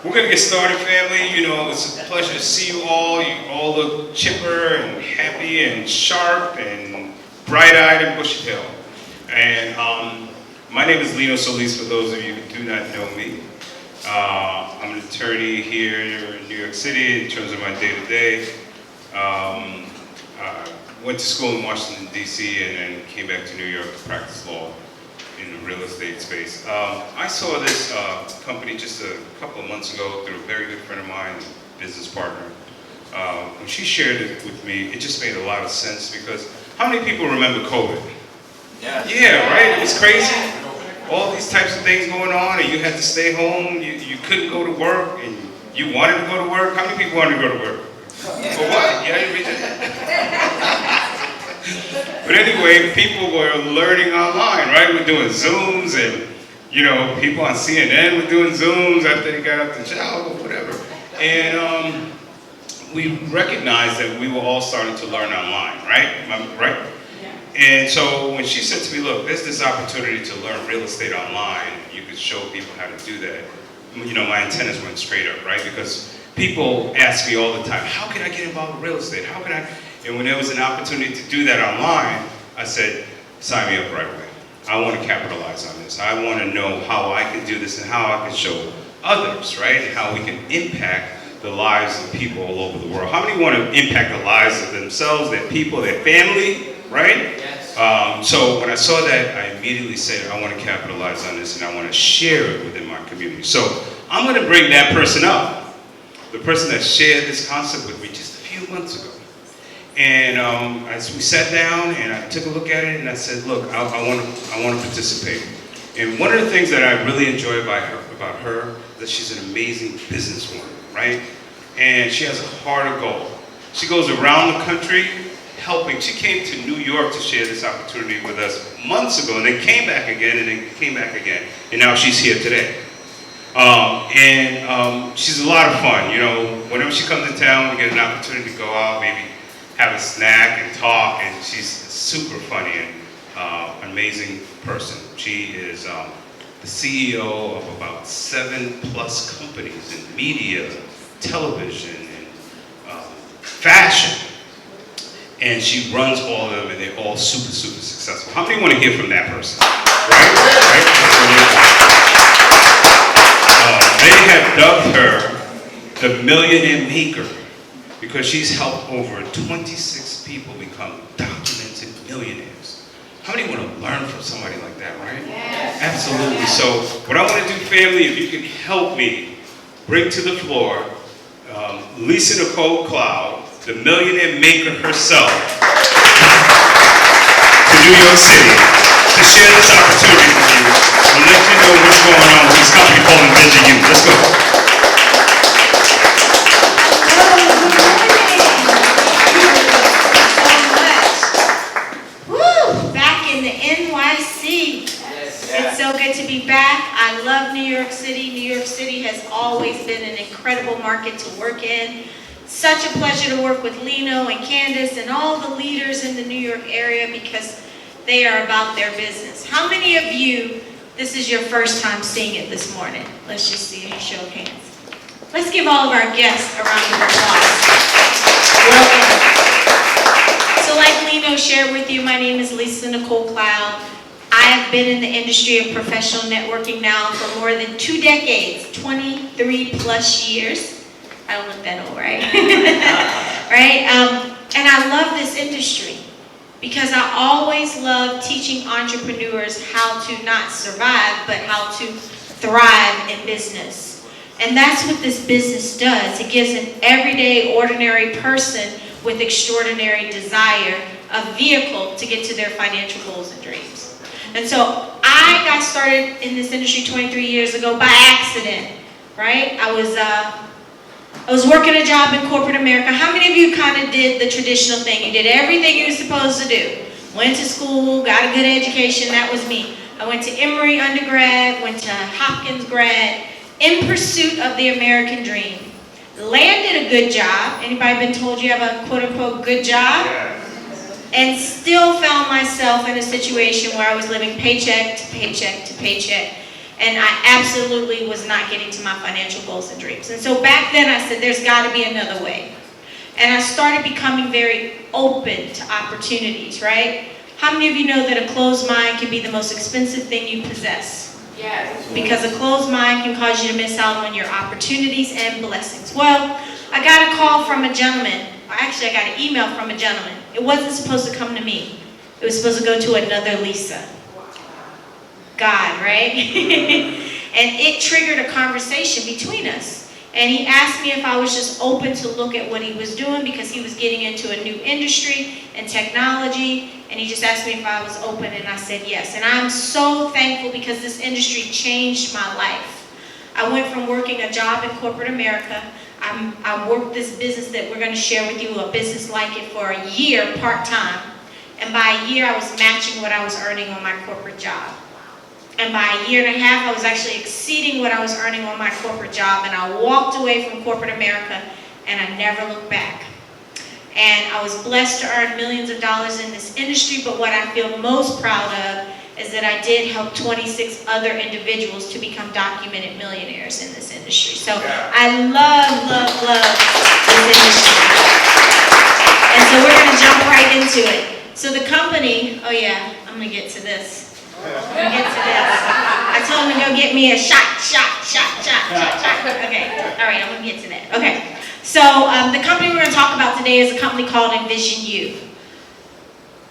We're going to get started, family. You know, it's a pleasure to see you all. You all look chipper and happy and sharp and bright-eyed and bushy-tailed. And my name is Donsolis, for those of you who do not know me. I'm an attorney here in New York City in terms of my day-to-day. Went to school in Washington, D.C., and then came back to New York to practice law in the real estate space. I saw this company just a couple of months ago through a very good friend of mine, business partner. When she shared it with me, it just made a lot of sense because how many people remember COVID? Yeah, right? It was crazy. All these types of things going on, and you had to stay home. You couldn't go to work, and you wanted to go to work. How many people wanted to go to work? For what? Yeah, you read that? But anyway, people were learning online, right? We're doing Zooms, and you know, people on CNN were doing Zooms after they got up the shower or whatever. And we recognized that we were all starting to learn online, right? Right? And so when she said to me, look, there's this opportunity to learn real estate online, you could show people how to do that. You know, my antennas went straight up, right? Because people ask me all the time, how can I get involved with real estate? How can I? And when there was an opportunity to do that online, I said, sign me up right away. I want to capitalize on this. I want to know how I can do this and how I can show others, right? And how we can impact the lives of people all over the world. How many want to impact the lives of themselves, their people, their family, right? Yes. So when I saw that, I immediately said, I want to capitalize on this and I want to share it within my community. So I'm going to bring that person up, the person that shared this concept with me just a few months ago. And as we sat down and I took a look at it and I said, look, I want to participate. And one of the things that I really enjoy about her is that she's an amazing businesswoman, right? And she has a heart of gold. She goes around the country helping. She came to New York to share this opportunity with us months ago, and then came back again, and then came back again, and now she's here today. She's a lot of fun. You know, whenever she comes to town, we get an opportunity to go out, maybe have a snack and talk, and she's super funny and an amazing person. She is the CEO of about 7+ companies in media, television, and fashion. And she runs all of them, and they're all super, super successful. How many want to hear from that person? Right? They have dubbed her the Millionaire Maker because she's helped over 26 people become documented millionaires. How many want to learn from somebody like that, right? Yes. Absolutely. So what I want to do, family, if you can help me bring to the floor Nicole, the Millionaire Maker herself, to New York City to share this opportunity with you and let you know what's going on with this company called NVISIONU. Let's go. Woo! Back in the NYC. It's so good to be back. I love New York City. New York City has always been an incredible market to work in. Such a pleasure to work with Lino and Candace and all the leaders in the New York area because they are about their business. How many of you, this is your first time seeing it this morning? Let's just see a show of hands. Let's give all of our guests a round of applause. Welcome. So like Lino shared with you, my name is Nicole. I have been in the industry of professional networking now for more than 2 decades, 23+ years. I don't look that old, right? Right? And I love this industry because I always love teaching entrepreneurs how to not survive, but how to thrive in business. And that's what this business does. It gives an everyday, ordinary person with extraordinary desire a vehicle to get to their financial goals and dreams. And so I got started in this industry 23 years ago by accident, right? I was working a job in corporate America. How many of you kind of did the traditional thing? You did everything you were supposed to do. Went to school, got a good education, that was me. I went to Emory undergrad, went to Hopkins grad, in pursuit of the American dream. Landed a good job. Anybody been told you have a quote-unquote good job? Yeah. And still found myself in a situation where I was living paycheck to paycheck to paycheck. And I absolutely was not getting to my financial goals and dreams. And so back then I said, there's got to be another way. And I started becoming very open to opportunities, right? How many of you know that a closed mind can be the most expensive thing you possess? Yes. Because a closed mind can cause you to miss out on your opportunities and blessings. Well, I got a call from a gentleman. Actually, I got an email from a gentleman. It wasn't supposed to come to me. It was supposed to go to another Lisa. God, right? And it triggered a conversation between us. And he asked me if I was just open to look at what he was doing because he was getting into a new industry and technology. And he just asked me if I was open, and I said yes. And I'm so thankful because this industry changed my life. I went from working a job in corporate America. I worked this business that we're going to share with you, a business like it, for a year part-time. And by a year, I was matching what I was earning on my corporate job. And by a year and a half, I was actually exceeding what I was earning on my corporate job. And I walked away from corporate America, and I never looked back. And I was blessed to earn millions of dollars in this industry, but what I feel most proud of is that I did help 26 other individuals to become documented millionaires in this industry. So I love this industry. And so we're going to jump right into it. So the company, oh yeah, I'm going to get to this. I told him to go get me a shot. Okay, all right, I'm going to get to that. Okay. So the company we're going to talk about today is a company called NVISIONU.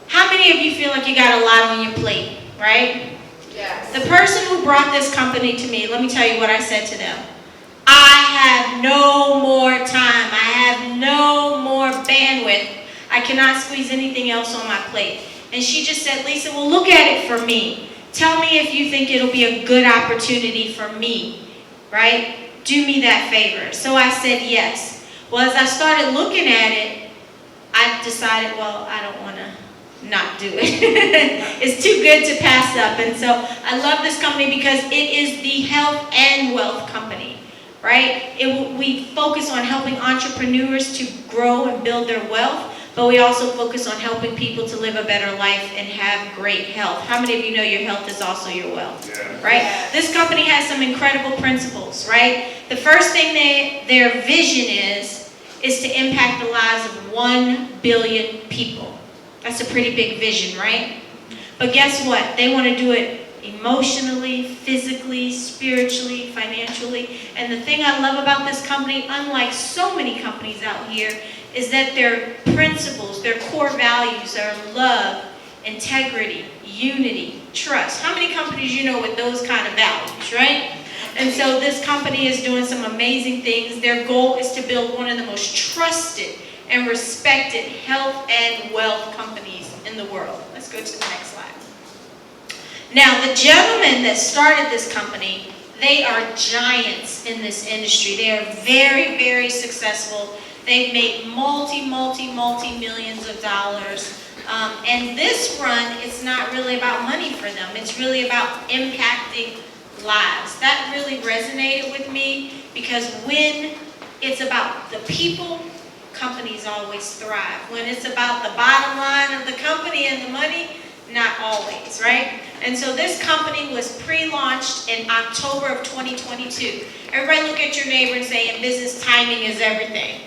How many of you feel like you got a lot on your plate, right? Yes. The person who brought this company to me, let me tell you what I said to them. I have no more time. I have no more bandwidth. I cannot squeeze anything else on my plate. And she just said, Lisa, well, look at it for me. Tell me if you think it'll be a good opportunity for me, right? Do me that favor. So I said yes. Well, as I started looking at it, I decided, well, I don't want to not do it. It's too good to pass up. And so I love this company because it is the health and wealth company, right? We focus on helping entrepreneurs to grow and build their wealth, but we also focus on helping people to live a better life and have great health. How many of you know your health is also your wealth, right? This company has some incredible principles, right? The first thing their vision is to impact the lives of 1 billion people. That's a pretty big vision, right? But guess what? They want to do it emotionally, physically, spiritually, financially. And the thing I love about this company, unlike so many companies out here, is that their principles, their core values are love, integrity, unity, trust. How many companies you know with those kind of values, right? And so this company is doing some amazing things. Their goal is to build one of the most trusted and respected health and wealth companies in the world. Let's go to the next slide. Now, the gentlemen that started this company, they are giants in this industry. They are very, very successful. They've made multi-millions of dollars. And this run, it's not really about money for them. It's really about impacting lives. That really resonated with me because when it's about the people, companies always thrive. When it's about the bottom line of the company and the money, not always, right? And so this company was pre-launched in October of 2022. Everybody look at your neighbor and say, in business, timing is everything.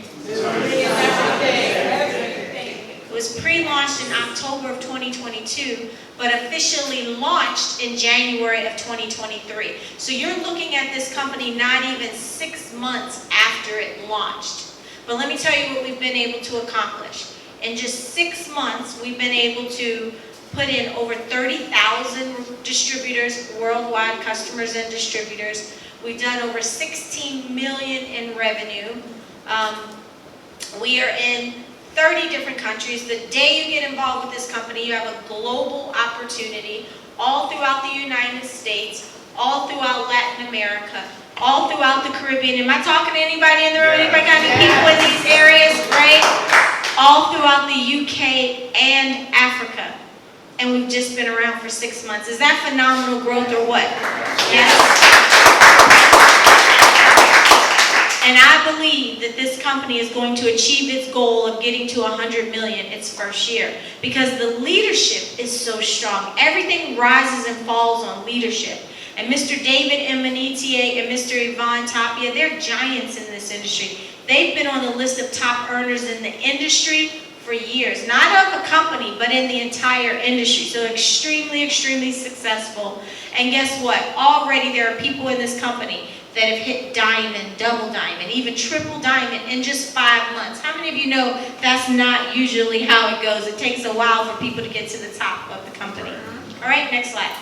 It was pre-launched in October of 2022, but officially launched in January of 2023. So you're looking at this company not even 6 months after it launched. But let me tell you what we've been able to accomplish. In just 6 months, we've been able to put in over 30,000 distributors, worldwide customers and distributors. We've done over 16 million in revenue. We are in 30 different countries. The day you get involved with this company, you have a global opportunity all throughout the United States, all throughout Latin America, all throughout the Caribbean. Am I talking to anybody in the room? Anybody got any people in these areas, right? All throughout the UK and Africa. And we've just been around for 6 months. Is that phenomenal growth or what? Yes. And I believe that this company is going to achieve its goal of getting to 100 million its first year because the leadership is so strong. Everything rises and falls on leadership. And Mr. David Imonitie and Mr. Yvonne Tapia, they're giants in this industry. They've been on the list of top earners in the industry for years. Not of a company, but in the entire industry. So extremely, extremely successful. And guess what? Already there are people in this company that have hit diamond, double diamond, even triple diamond in just 5 months. How many of you know that's not usually how it goes? It takes a while for people to get to the top of the company. All right, next slide.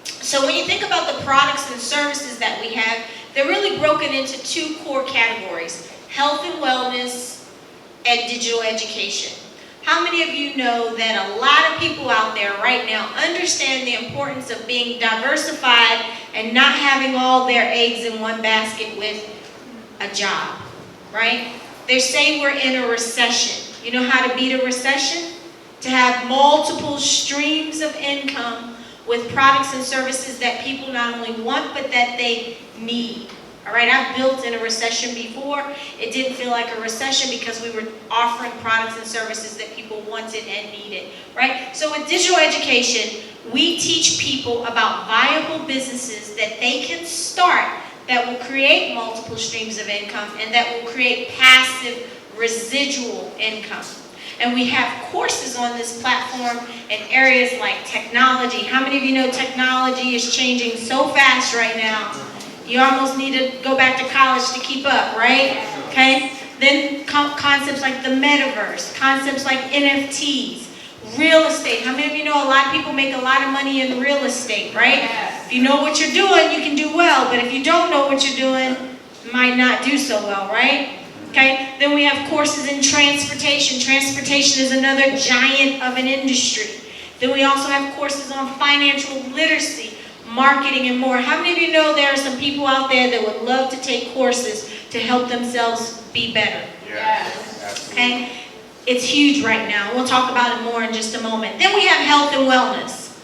So when you think about the products and services that we have, they're really broken into 2 core categories: health and wellness and digital education. How many of you know that a lot of people out there right now understand the importance of being diversified and not having all their eggs in one basket with a job, right? They say we're in a recession. You know how to beat a recession? To have multiple streams of income with products and services that people not only want, but that they need. All right, I've built in a recession before. It didn't feel like a recession because we were offering products and services that people wanted and needed, right? So with digital education, we teach people about viable businesses that they can start that will create multiple streams of income and that will create passive residual income. And we have courses on this platform in areas like technology. How many of you know technology is changing so fast right now? You almost need to go back to college to keep up, right? Okay? Then concepts like the metaverse, concepts like NFTs, real estate. How many of you know a lot of people make a lot of money in real estate, right? If you know what you're doing, you can do well. But if you don't know what you're doing, you might not do so well, right? Okay? Then we have courses in transportation. Transportation is another giant of an industry. Then we also have courses on financial literacy, marketing, and more. How many of you know there are some people out there that would love to take courses to help themselves be better? Yes. Okay? It's huge right now. We'll talk about it more in just a moment. Then we have health and wellness.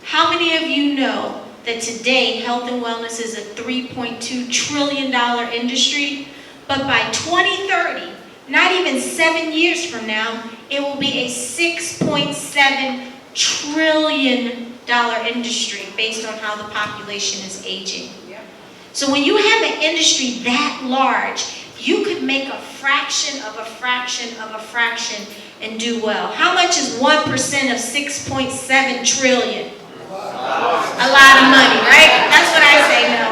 How many of you know that today health and wellness is a $3.2 trillion industry? But by 2030, not even 7 years from now, it will be a $6.7 trillion industry based on how the population is aging. So when you have an industry that large, you could make a fraction of a fraction of a fraction and do well. How much is 1% of 6.7 trillion? A lot of money, right? That's what I say now.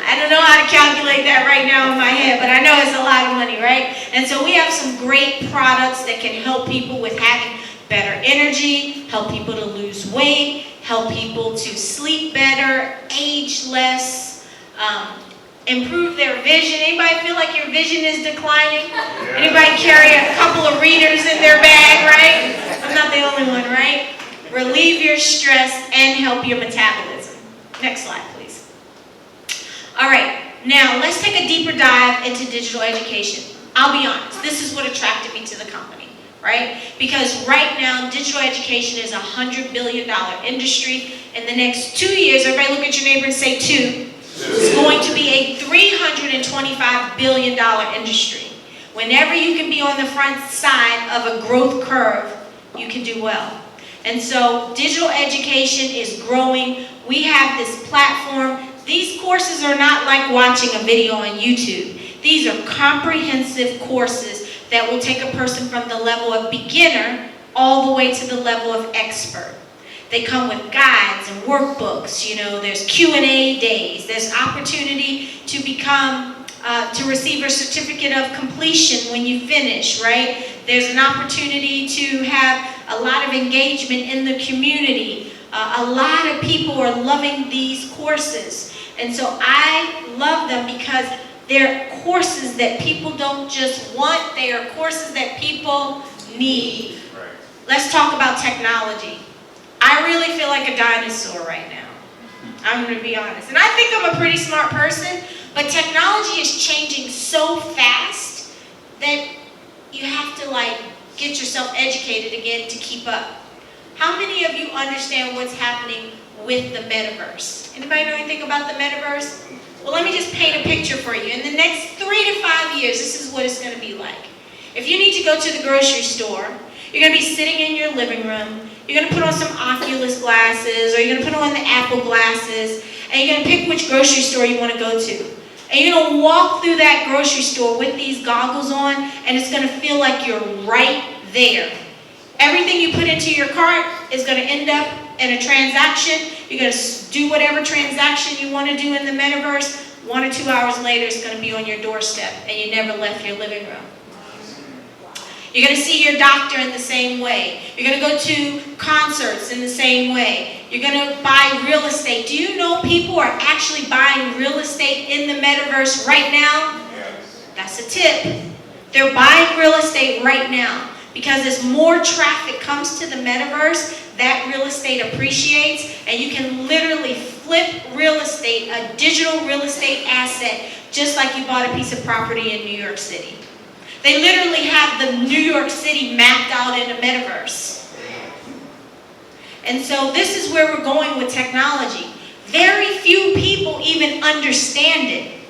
I don't know how to calculate that right now in my head, but I know it's a lot of money, right? And so we have some great products that can help people with having better energy, help people to lose weight, help people to sleep better, age less, improve their vision. Anybody feel like your vision is declining? Yeah. Anybody carry a couple of readers in their bag, right? I'm not the only one, right? Relieve your stress and help your metabolism. Next slide, please. All right, now let's take a deeper dive into digital education. I'll be honest, this is what attracted me to the company, right? Because right now, digital education is a $100 billion industry. In the next 2 years, everybody look at your neighbor and say 2. It's going to be a $325 billion industry. Whenever you can be on the front side of a growth curve, you can do well. And so digital education is growing. We have this platform. These courses are not like watching a video on YouTube. These are comprehensive courses that will take a person from the level of beginner all the way to the level of expert. They come with guides and workbooks. You know, there's Q&A days. There's opportunity to become, to receive a certificate of completion when you finish, right? There's an opportunity to have a lot of engagement in the community. A lot of people are loving these courses. And so I love them because they're courses that people don't just want, they are courses that people need. Right. Let's talk about technology. I really feel like a dinosaur right now. I'm going to be honest. And I think I'm a pretty smart person, but technology is changing so fast that you have to get yourself educated again to keep up. How many of you understand what's happening with the metaverse? Anybody know anything about the metaverse? Well, let me just paint a picture for you. In the next 3 to 5 years, this is what it's going to be like. If you need to go to the grocery store, you're going to be sitting in your living room, you're going to put on some Oculus glasses, or you're going to put on the Apple glasses, And you're gonna pick which grocery store you wanna go to. And you're gonna walk through that grocery store with these goggles on, and it's gonna feel like you're right there. Everything you put into your cart is gonna end up in a transaction. You're gonna do whatever transaction you wanna do in the metaverse. 1 or 2 hours later, it's gonna be on your doorstep, and you never left your living room. You're going to see your doctor in the same way. You're going to go to concerts in the same way. You're going to buy real estate. Do you know people are actually buying real estate in the metaverse right now? Yes. That's a tip. They're buying real estate right now because as more traffic comes to the metaverse, that real estate appreciates, and you can literally flip real estate, a digital real estate asset, just like you bought a piece of property in New York City. They literally have the New York City mapped out in a metaverse. And so this is where we're going with technology. Very few people even understand it.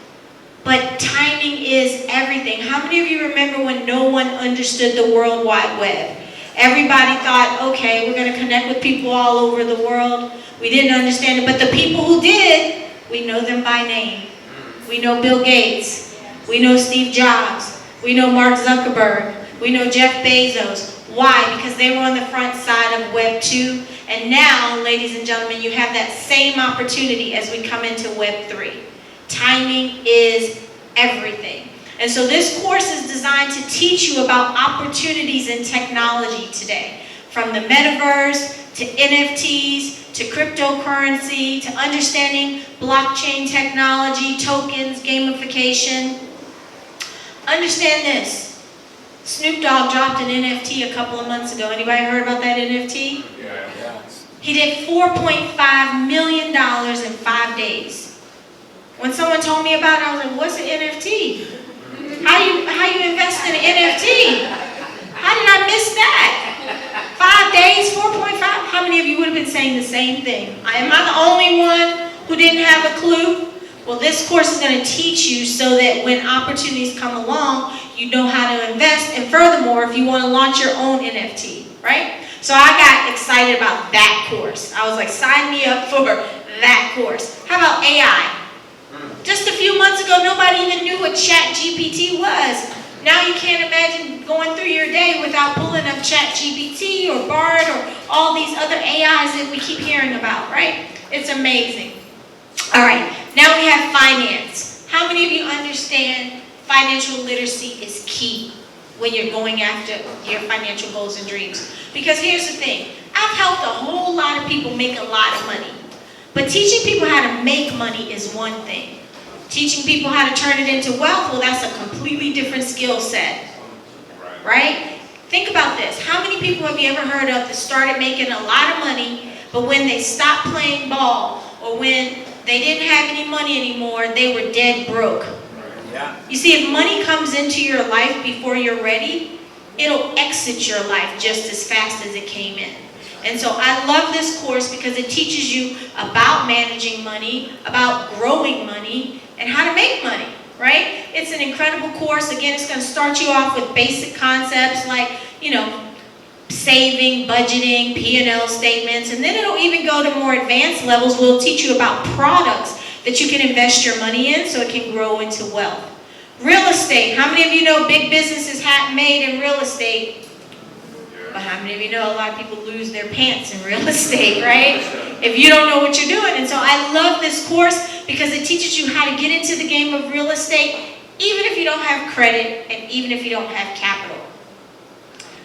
But timing is everything. How many of you remember when no one understood the World Wide Web? Everybody thought, okay, we're going to connect with people all over the world. We didn't understand it, but the people who did, we know them by name. We know Bill Gates. We know Steve Jobs. We know Mark Zuckerberg. We know Jeff Bezos. Why? Because they were on the front side of Web 2. And now, ladies and gentlemen, you have that same opportunity as we come into Web 3. Timing is everything. And so this course is designed to teach you about opportunities in technology today. From the metaverse, to NFTs, to cryptocurrency, to understanding blockchain technology, tokens, gamification. Understand this. Snoop Dogg dropped an NFT a couple of months ago. Anybody heard about that NFT? Yeah. He did $4.5 million in 5 days. When someone told me about it, I was like, what's an NFT? How you invest in an NFT? How did I miss that? 5 days, 4.5? How many of you would have been saying the same thing? Am I the only one who didn't have a clue? Well, this course is going to teach you so that when opportunities come along, you know how to invest. And furthermore, if you want to launch your own NFT, right? So I got excited about that course. I was like, sign me up for that course. How about AI? Just a few months ago, nobody even knew what ChatGPT was. Now you can't imagine going through your day without pulling up ChatGPT or Bard or all these other AIs that we keep hearing about, right? It's amazing. All right, now we have finance. How many of you understand financial literacy is key when you're going after your financial goals and dreams? Because here's the thing. I've helped a whole lot of people make a lot of money. But teaching people how to make money is one thing. Teaching people how to turn it into wealth, well, that's a completely different skill set. Right? Think about this. How many people have you ever heard of that started making a lot of money, but when they stopped playing ball or when they didn't have any money anymore, they were dead broke? Yeah. You see, if money comes into your life before you're ready, it'll exit your life just as fast as it came in. And so I love this course because it teaches you about managing money, about growing money, and how to make money, right? It's an incredible course. Again, it's going to start you off with basic concepts like, saving, budgeting, P&L statements, and then it'll even go to more advanced levels. We'll teach you about products that you can invest your money in so it can grow into wealth. Real estate. How many of you know big businesses made in real estate? But how many of you know a lot of people lose their pants in real estate, right? If you don't know what you're doing. And so I love this course because it teaches you how to get into the game of real estate, even if you don't have credit and even if you don't have capital.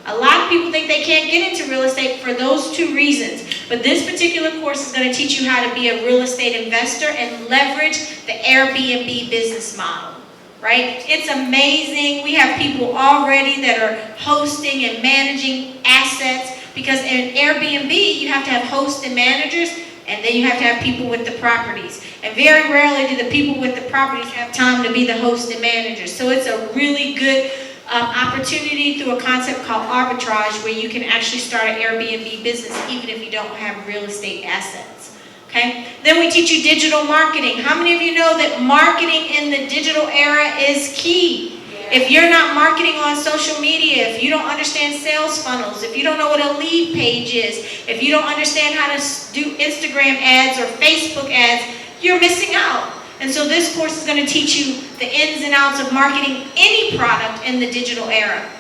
A lot of people think they can't get into real estate for those two reasons. But this particular course is going to teach you how to be a real estate investor and leverage the Airbnb business model. Right? It's amazing. We have people already that are hosting and managing assets because in Airbnb, you have to have hosts and managers, and then you have to have people with the properties. And very rarely do the people with the properties have time to be the hosts and managers. So it's a really good opportunity through a concept called arbitrage where you can actually start an Airbnb business even if you don't have real estate assets. Okay? Then we teach you digital marketing. How many of you know that marketing in the digital era is key? If you're not marketing on social media, if you don't understand sales funnels, if you don't know what a lead page is, if you don't understand how to do Instagram ads or Facebook ads, you're missing out. And so this course is going to teach you the ins and outs of marketing any product in the digital era.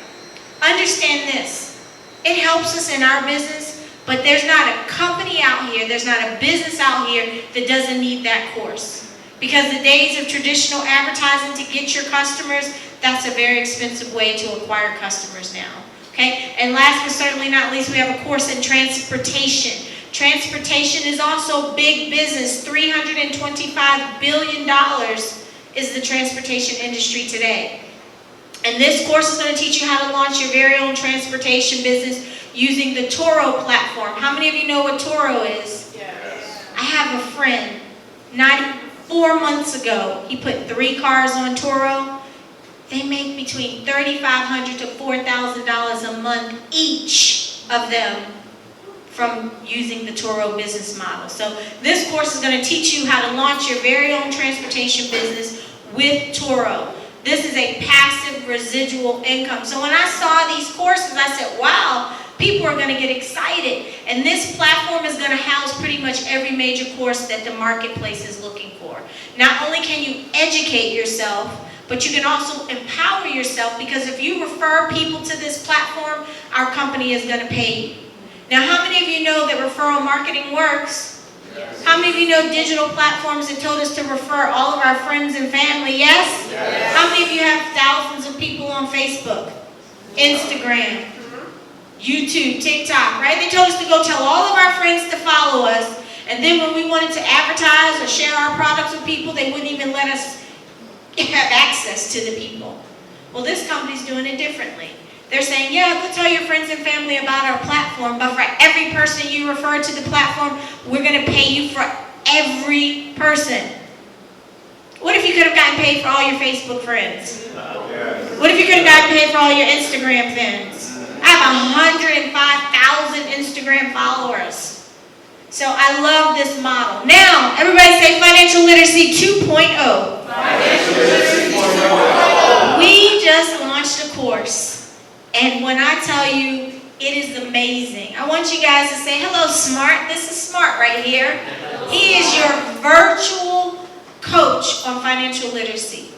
Understand this. It helps us in our business, but there's not a company out here, there's not a business out here that doesn't need that course. Because the days of traditional advertising to get your customers, that's a very expensive way to acquire customers now. Okay? And last but certainly not least, we have a course in transportation. Transportation is also big business. $325 billion is the transportation industry today. And this course is going to teach you how to launch your very own transportation business using the Toro platform. How many of you know what Toro is? Yes. I have a friend, 4 months ago, he put 3 cars on Toro. They make between $3,500 to $4,000 a month each of them from using the Toro business model. So this course is going to teach you how to launch your very own transportation business with Toro. This is a passive residual income. So when I saw these courses, I said, wow, people are going to get excited. And this platform is going to house pretty much every major course that the marketplace is looking for. Not only can you educate yourself, but you can also empower yourself, because if you refer people to this platform, our company is going to pay you. Now, how many of you know that referral marketing works? Yes. How many of you know digital platforms that told us to refer all of our friends and family? Yes? Yes. How many of you have thousands of people on Facebook, Instagram, YouTube, TikTok, right? They told us to go tell all of our friends to follow us, and then when we wanted to advertise or share our products with people, they wouldn't even let us have access to the people. Well, this company's doing it differently. They're saying, yeah, go tell your friends and family about our platform, but for every person you refer to the platform, we're going to pay you for every person. What if you could have gotten paid for all your Facebook friends? What if you could have gotten paid for all your Instagram friends? I have 105,000 Instagram followers. So I love this model. Now, everybody say Financial Literacy 2.0. Financial Literacy 2.0. We just launched a course. And when I tell you, it is amazing. I want you guys to say, hello, Smart. This is Smart right here. He is your virtual coach on financial literacy.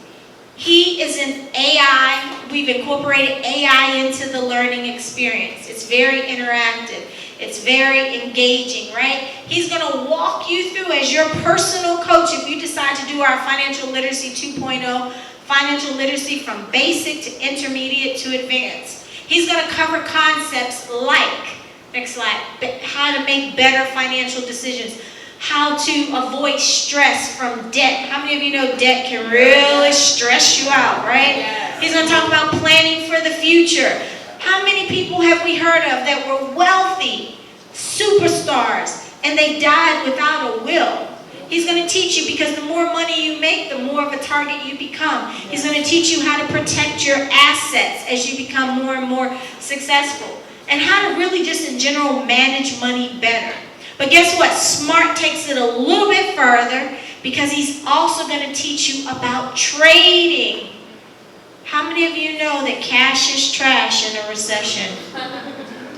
He is an AI. We've incorporated AI into the learning experience. It's very interactive. It's very engaging, right? He's going to walk you through as your personal coach if you decide to do our Financial Literacy 2.0, financial literacy from basic to intermediate to advanced. He's going to cover concepts like, next slide, how to make better financial decisions, how to avoid stress from debt. How many of you know debt can really stress you out, right? Yes. He's going to talk about planning for the future. How many people have we heard of that were wealthy, superstars, and they died without a will? He's going to teach you, because the more money you make, the more of a target you become. He's going to teach you how to protect your assets as you become more and more successful, and how to really just in general manage money better. But guess what? Smart takes it a little bit further, because he's also going to teach you about trading. How many of you know that cash is trash in a recession?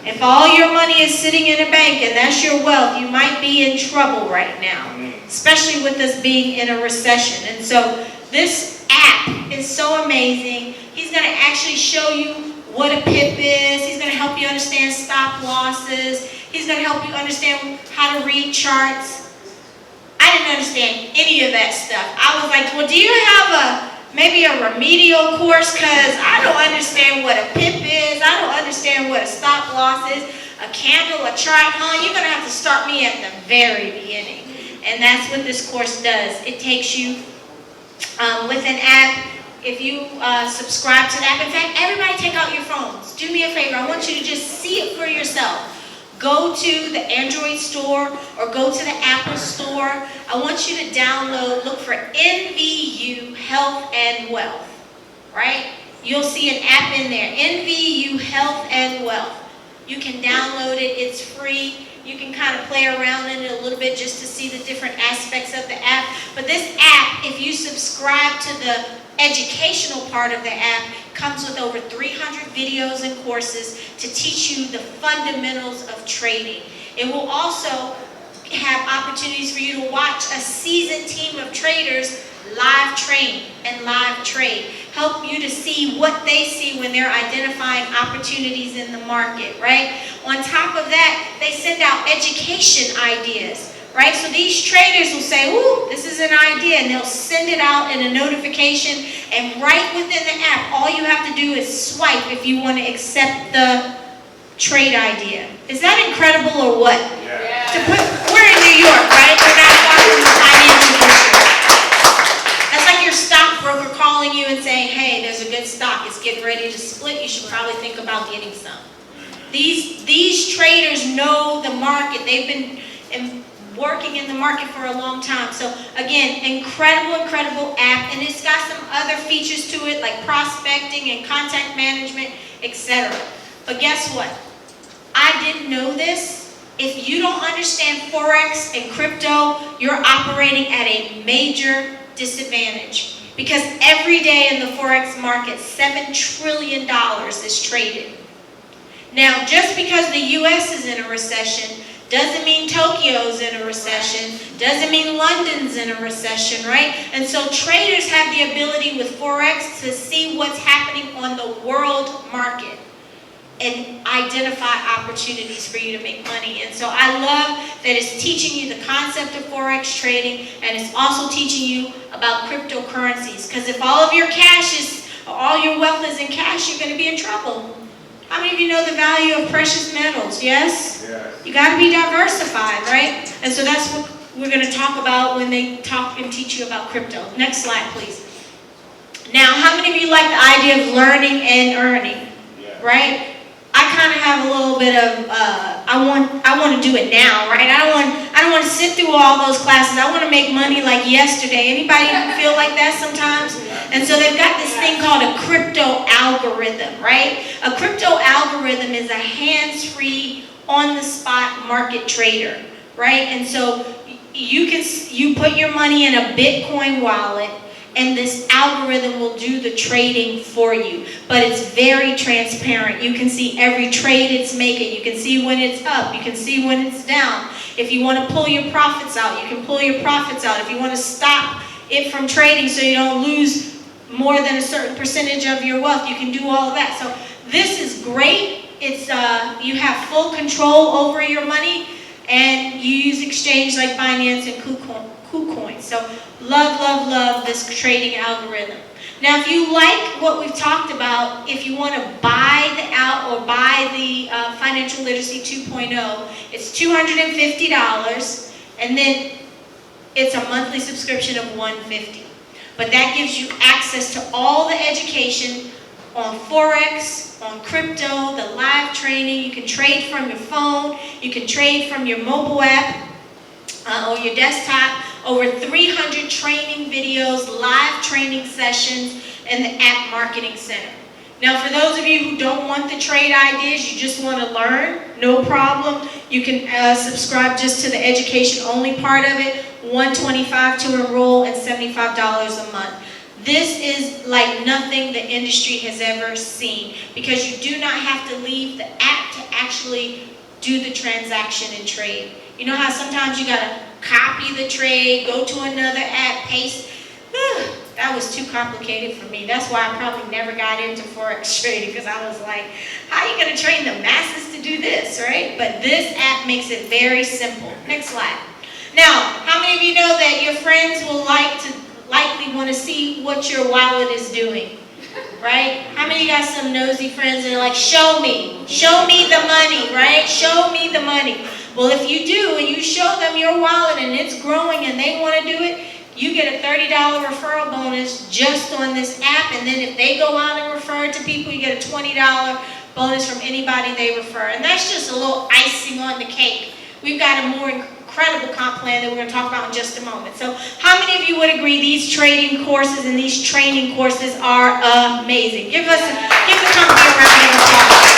If all your money is sitting in a bank and that's your wealth, you might be in trouble right now, especially with us being in a recession. And so this app is so amazing. He's going to actually show you what a PIP is. He's going to help you understand stop losses. He's going to help you understand how to read charts. I didn't understand any of that stuff. I was like, well, do you have maybe a remedial course, because I don't understand what a PIP is. I don't understand what a stop loss is, a candle, a chart. You're going to have to start me at the very beginning. And that's what this course does. It takes you with an app. If you subscribe to the app, in fact, everybody take out your phones. Do me a favor. I want you to just see it for yourself. Go to the Android store or go to the Apple store. I want you to download, look for NVISIONU Health and Wealth, right? You'll see an app in there, NVISIONU Health and Wealth. You can download it, it's free. You can kind of play around in it a little bit just to see the different aspects of the app. But this app, if you subscribe to the educational part of the app, comes with over 300 videos and courses to teach you the fundamentals of trading. It will also have opportunities for you to watch a seasoned team of traders live train and live trade. Help you to see what they see when they're identifying opportunities in the market, right? On top of that, they send out education ideas, right? So these traders will say, ooh, this is an idea, and they'll send it out in a notification, and right within the app, all you have to do is swipe if you want to accept the trade idea. Is that incredible or what? Yeah. We're in New York, right? We're not far from the financial district. That's like your stockbroker calling you and saying, hey, there's a good stock. It's getting ready to split. You should probably think about getting some. These traders know the market. They've been working in the market for a long time. So again, incredible app, and it's got some other features to it like prospecting and contact management, etc. But guess what? I didn't know this. If you don't understand Forex and crypto, you're operating at a major disadvantage, because every day in the Forex market, $7 trillion is traded. Now, just because the US is in a recession doesn't mean Tokyo's in a recession, doesn't mean London's in a recession, right? And so traders have the ability with Forex to see what's happening on the world market and identify opportunities for you to make money. And so I love that it's teaching you the concept of Forex trading, and it's also teaching you about cryptocurrencies. Because if all of your cash is, or all your wealth is in cash, you're going to be in trouble. How many of you know the value of precious metals? Yes? You got to be diversified, right? And so that's what we're going to talk about when they talk and teach you about crypto. Next slide, please. Now, how many of you like the idea of learning and earning? Right? I kind of have a little bit of I want to do it now, right? I don't want to sit through all those classes. I want to make money like yesterday. Anybody feel like that sometimes? And so they've got this thing called a crypto algorithm, right? A crypto algorithm is a hands-free, on-the-spot market trader, right? And so you put your money in a Bitcoin wallet, and this algorithm will do the trading for you. But it's very transparent. You can see every trade it's making. You can see when it's up. You can see when it's down. If you want to pull your profits out, you can pull your profits out. If you want to stop it from trading so you don't lose more than a certain percentage of your wealth, you can do all of that. So this is great. It's you have full control over your money, and you use exchange like Binance and KuCoin. So love this trading algorithm. Now, if you like what we've talked about, if you want to buy the Financial Literacy 2.0, it's $250, and then it's a monthly subscription of $150. But that gives you access to all the education on Forex, on crypto, the live training. You can trade from your phone, you can trade from your mobile app or your desktop. Over 300 training videos, live training sessions, and the App Marketing Center. Now, for those of you who don't want the trade ideas, you just want to learn, no problem. You can subscribe just to the education-only part of it, $125 to enroll, and $75 a month. This is like nothing the industry has ever seen, because you do not have to leave the app to actually do the transaction and trade. You know how sometimes you got to copy the trade, go to another app, paste. That was too complicated for me. That's why I probably never got into Forex trading, because I was like, how are you going to train the masses to do this, right? But this app makes it very simple. Next slide. Now, how many of you know that your friends will likely want to see what your wallet is doing? Right? How many of you got some nosy friends that are like, show me the money, right? Show me the money. Well, if you do and you show them your wallet and it's growing and they want to do it, you get a $30 referral bonus just on this app. And then if they go out and refer it to people, you get a $20 bonus from anybody they refer. And that's just a little icing on the cake. We've got a more incredible comp plan that we're going to talk about in just a moment. So how many of you would agree these trading courses and these training courses are amazing? Give the company a round of applause.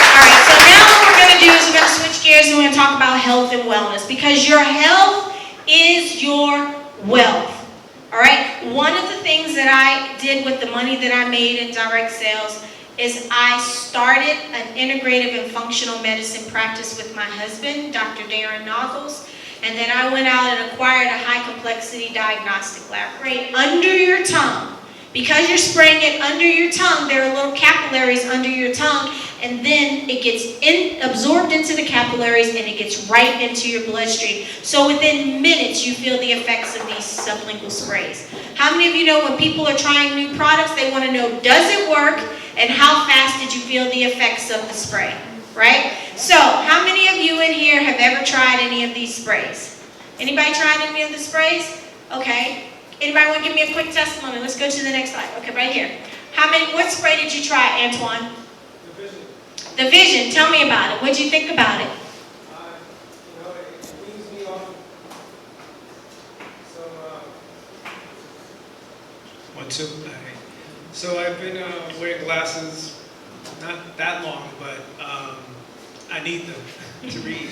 All right, so now what we're going to do is we're going to switch gears and we're going to talk about health and wellness, because your health is your wealth. All right, one of the things that I did with the money that I made in direct sales is I started an integrative and functional medicine practice with my husband, Dr. Darren Nozzles, and then I went out and acquired a high complexity diagnostic lab right under your tongue. Because you're spraying it under your tongue, there are little capillaries under your tongue, and then it gets absorbed into the capillaries and it gets right into your bloodstream. So within minutes, you feel the effects of these sublingual sprays. How many of you know when people are trying new products, they want to know, does it work, and how fast did you feel the effects of the spray, right? So how many of you in here have ever tried any of these sprays? Anybody tried any of the sprays? Okay. Anybody want to give me a quick testimony? Let's go to the next slide. Okay, right here. What spray did you try, Antoine? The Vision. The Vision. Tell me about it. What did you think about it? It weans me off. So I've been wearing glasses, not that long, but I need them to read.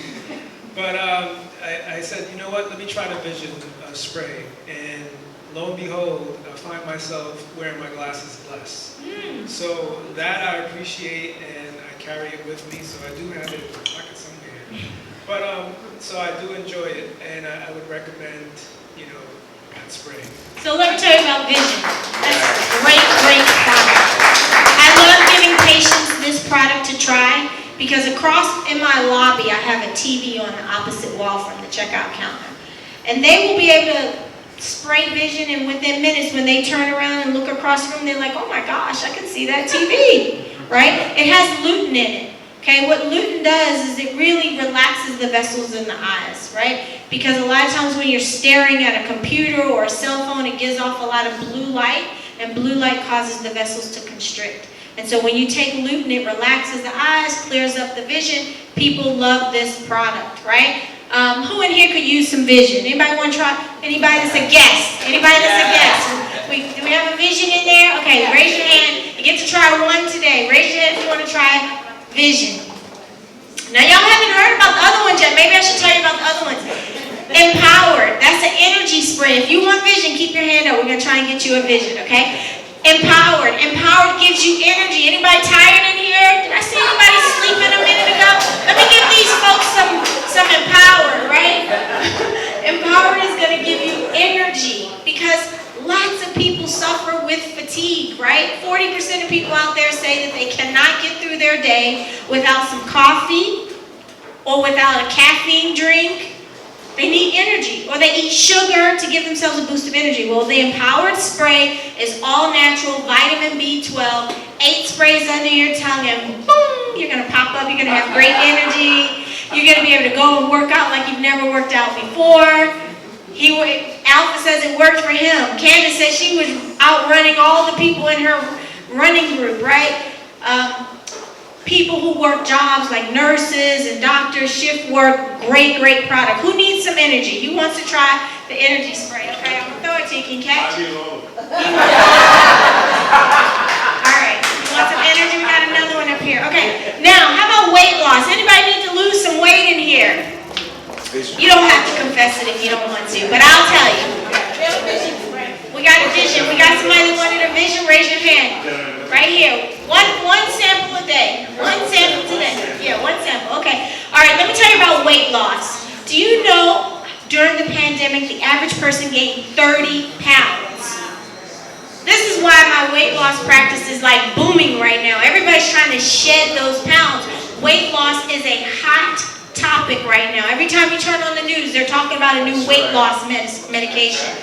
But I said, you know what, let me try the Vision spray. And lo and behold, I find myself wearing my glasses less. So that I appreciate, and I carry it with me, so I do have it in my pocket somewhere. But so I do enjoy it, and I would recommend, you know, that spray. So let me tell you about Vision. That's a great, great product. I love giving patients this product to try because across in my lobby, I have a TV on the opposite wall from the checkout counter. And they will be able to spray Vision, and within minutes, when they turn around and look across the room, they're like, oh my gosh, I can see that TV, right? It has lutein in it. Okay, what lutein does is it really relaxes the vessels in the eyes, right? Because a lot of times when you're staring at a computer or a cell phone, it gives off a lot of blue light, and blue light causes the vessels to constrict. And so when you take lutein, it relaxes the eyes, clears up the vision. People love this product, right? Who in here could use some Vision? Anybody want to try? Anybody that's a guest? Anybody that's a guest? Do we have a Vision in there? Okay, raise your hand. You get to try one today. Raise your hand if you want to try Vision. Now y'all haven't heard about the other ones yet. Maybe I should tell you about the other ones. Empowered. That's an energy spray. If you want Vision, keep your hand up. We're going to try and get you a Vision, okay? Empowered. Empowered gives you energy. Anybody tired in here? Did I see anybody sleeping a minute ago? Let me give these folks some Empowered, right? Empowered is going to give you energy because lots of people suffer with fatigue, right? 40% of people out there say that they cannot get through their day without some coffee or without a caffeine drink. They need energy, or they eat sugar to give themselves a boost of energy. Well, the Empowered spray is all natural, vitamin B12, 8 sprays under your tongue, and boom, you're going to pop up, you're going to have great energy, you're going to be able to go and work out like you've never worked out before. Alpha says it worked for him. Candace said she was outrunning all the people in her running group, right? People who work jobs like nurses and doctors, shift work, great, great product. Who needs some energy? Who wants to try the energy spray? Okay, I'm going to throw it to you. Can you catch it? All right, you want some energy? We got another one up here. Okay, now, how about weight loss? Anybody need to lose some weight in here? You don't have to confess it if you don't want to, but I'll tell you. We got a Vision. We got somebody that wanted a Vision. Raise your hand. Right here. One sample a day. One sample today. Yeah, one sample. Okay. All right, let me tell you about weight loss. Do you know during the pandemic, the average person gained 30 pounds? This is why my weight loss practice is like booming right now. Everybody's trying to shed those pounds. Weight loss is a hot topic right now. Every time you turn on the news, they're talking about a new weight loss medication.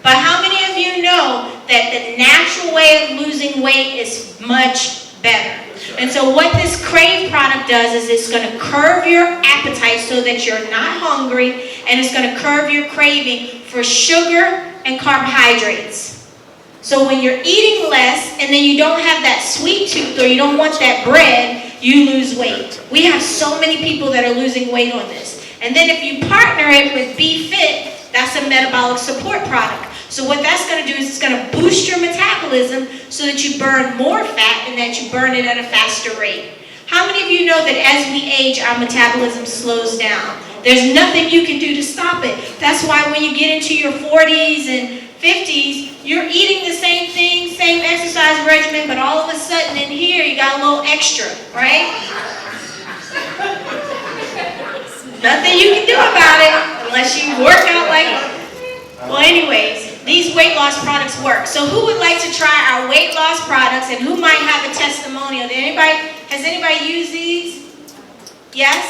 But how many of you know that the natural way of losing weight is much better? And so what this Crave product does is it's going to curb your appetite so that you're not hungry, and it's going to curb your craving for sugar and carbohydrates. So when you're eating less and then you don't have that sweet tooth or you don't want that bread, you lose weight. We have so many people that are losing weight on this. And then if you partner it with Be Fit, that's a metabolic support product. So what that's going to do is it's going to boost your metabolism so that you burn more fat and that you burn it at a faster rate. How many of you know that as we age, our metabolism slows down? There's nothing you can do to stop it. That's why when you get into your 40s and 50s, you're eating the same thing, same exercise regimen, but all of a sudden in here, you extra, right? Nothing you can do about it unless you work out like. Well, anyways, these weight loss products work. So who would like to try our weight loss products, and who might have a testimonial? Has anybody used these? Yes?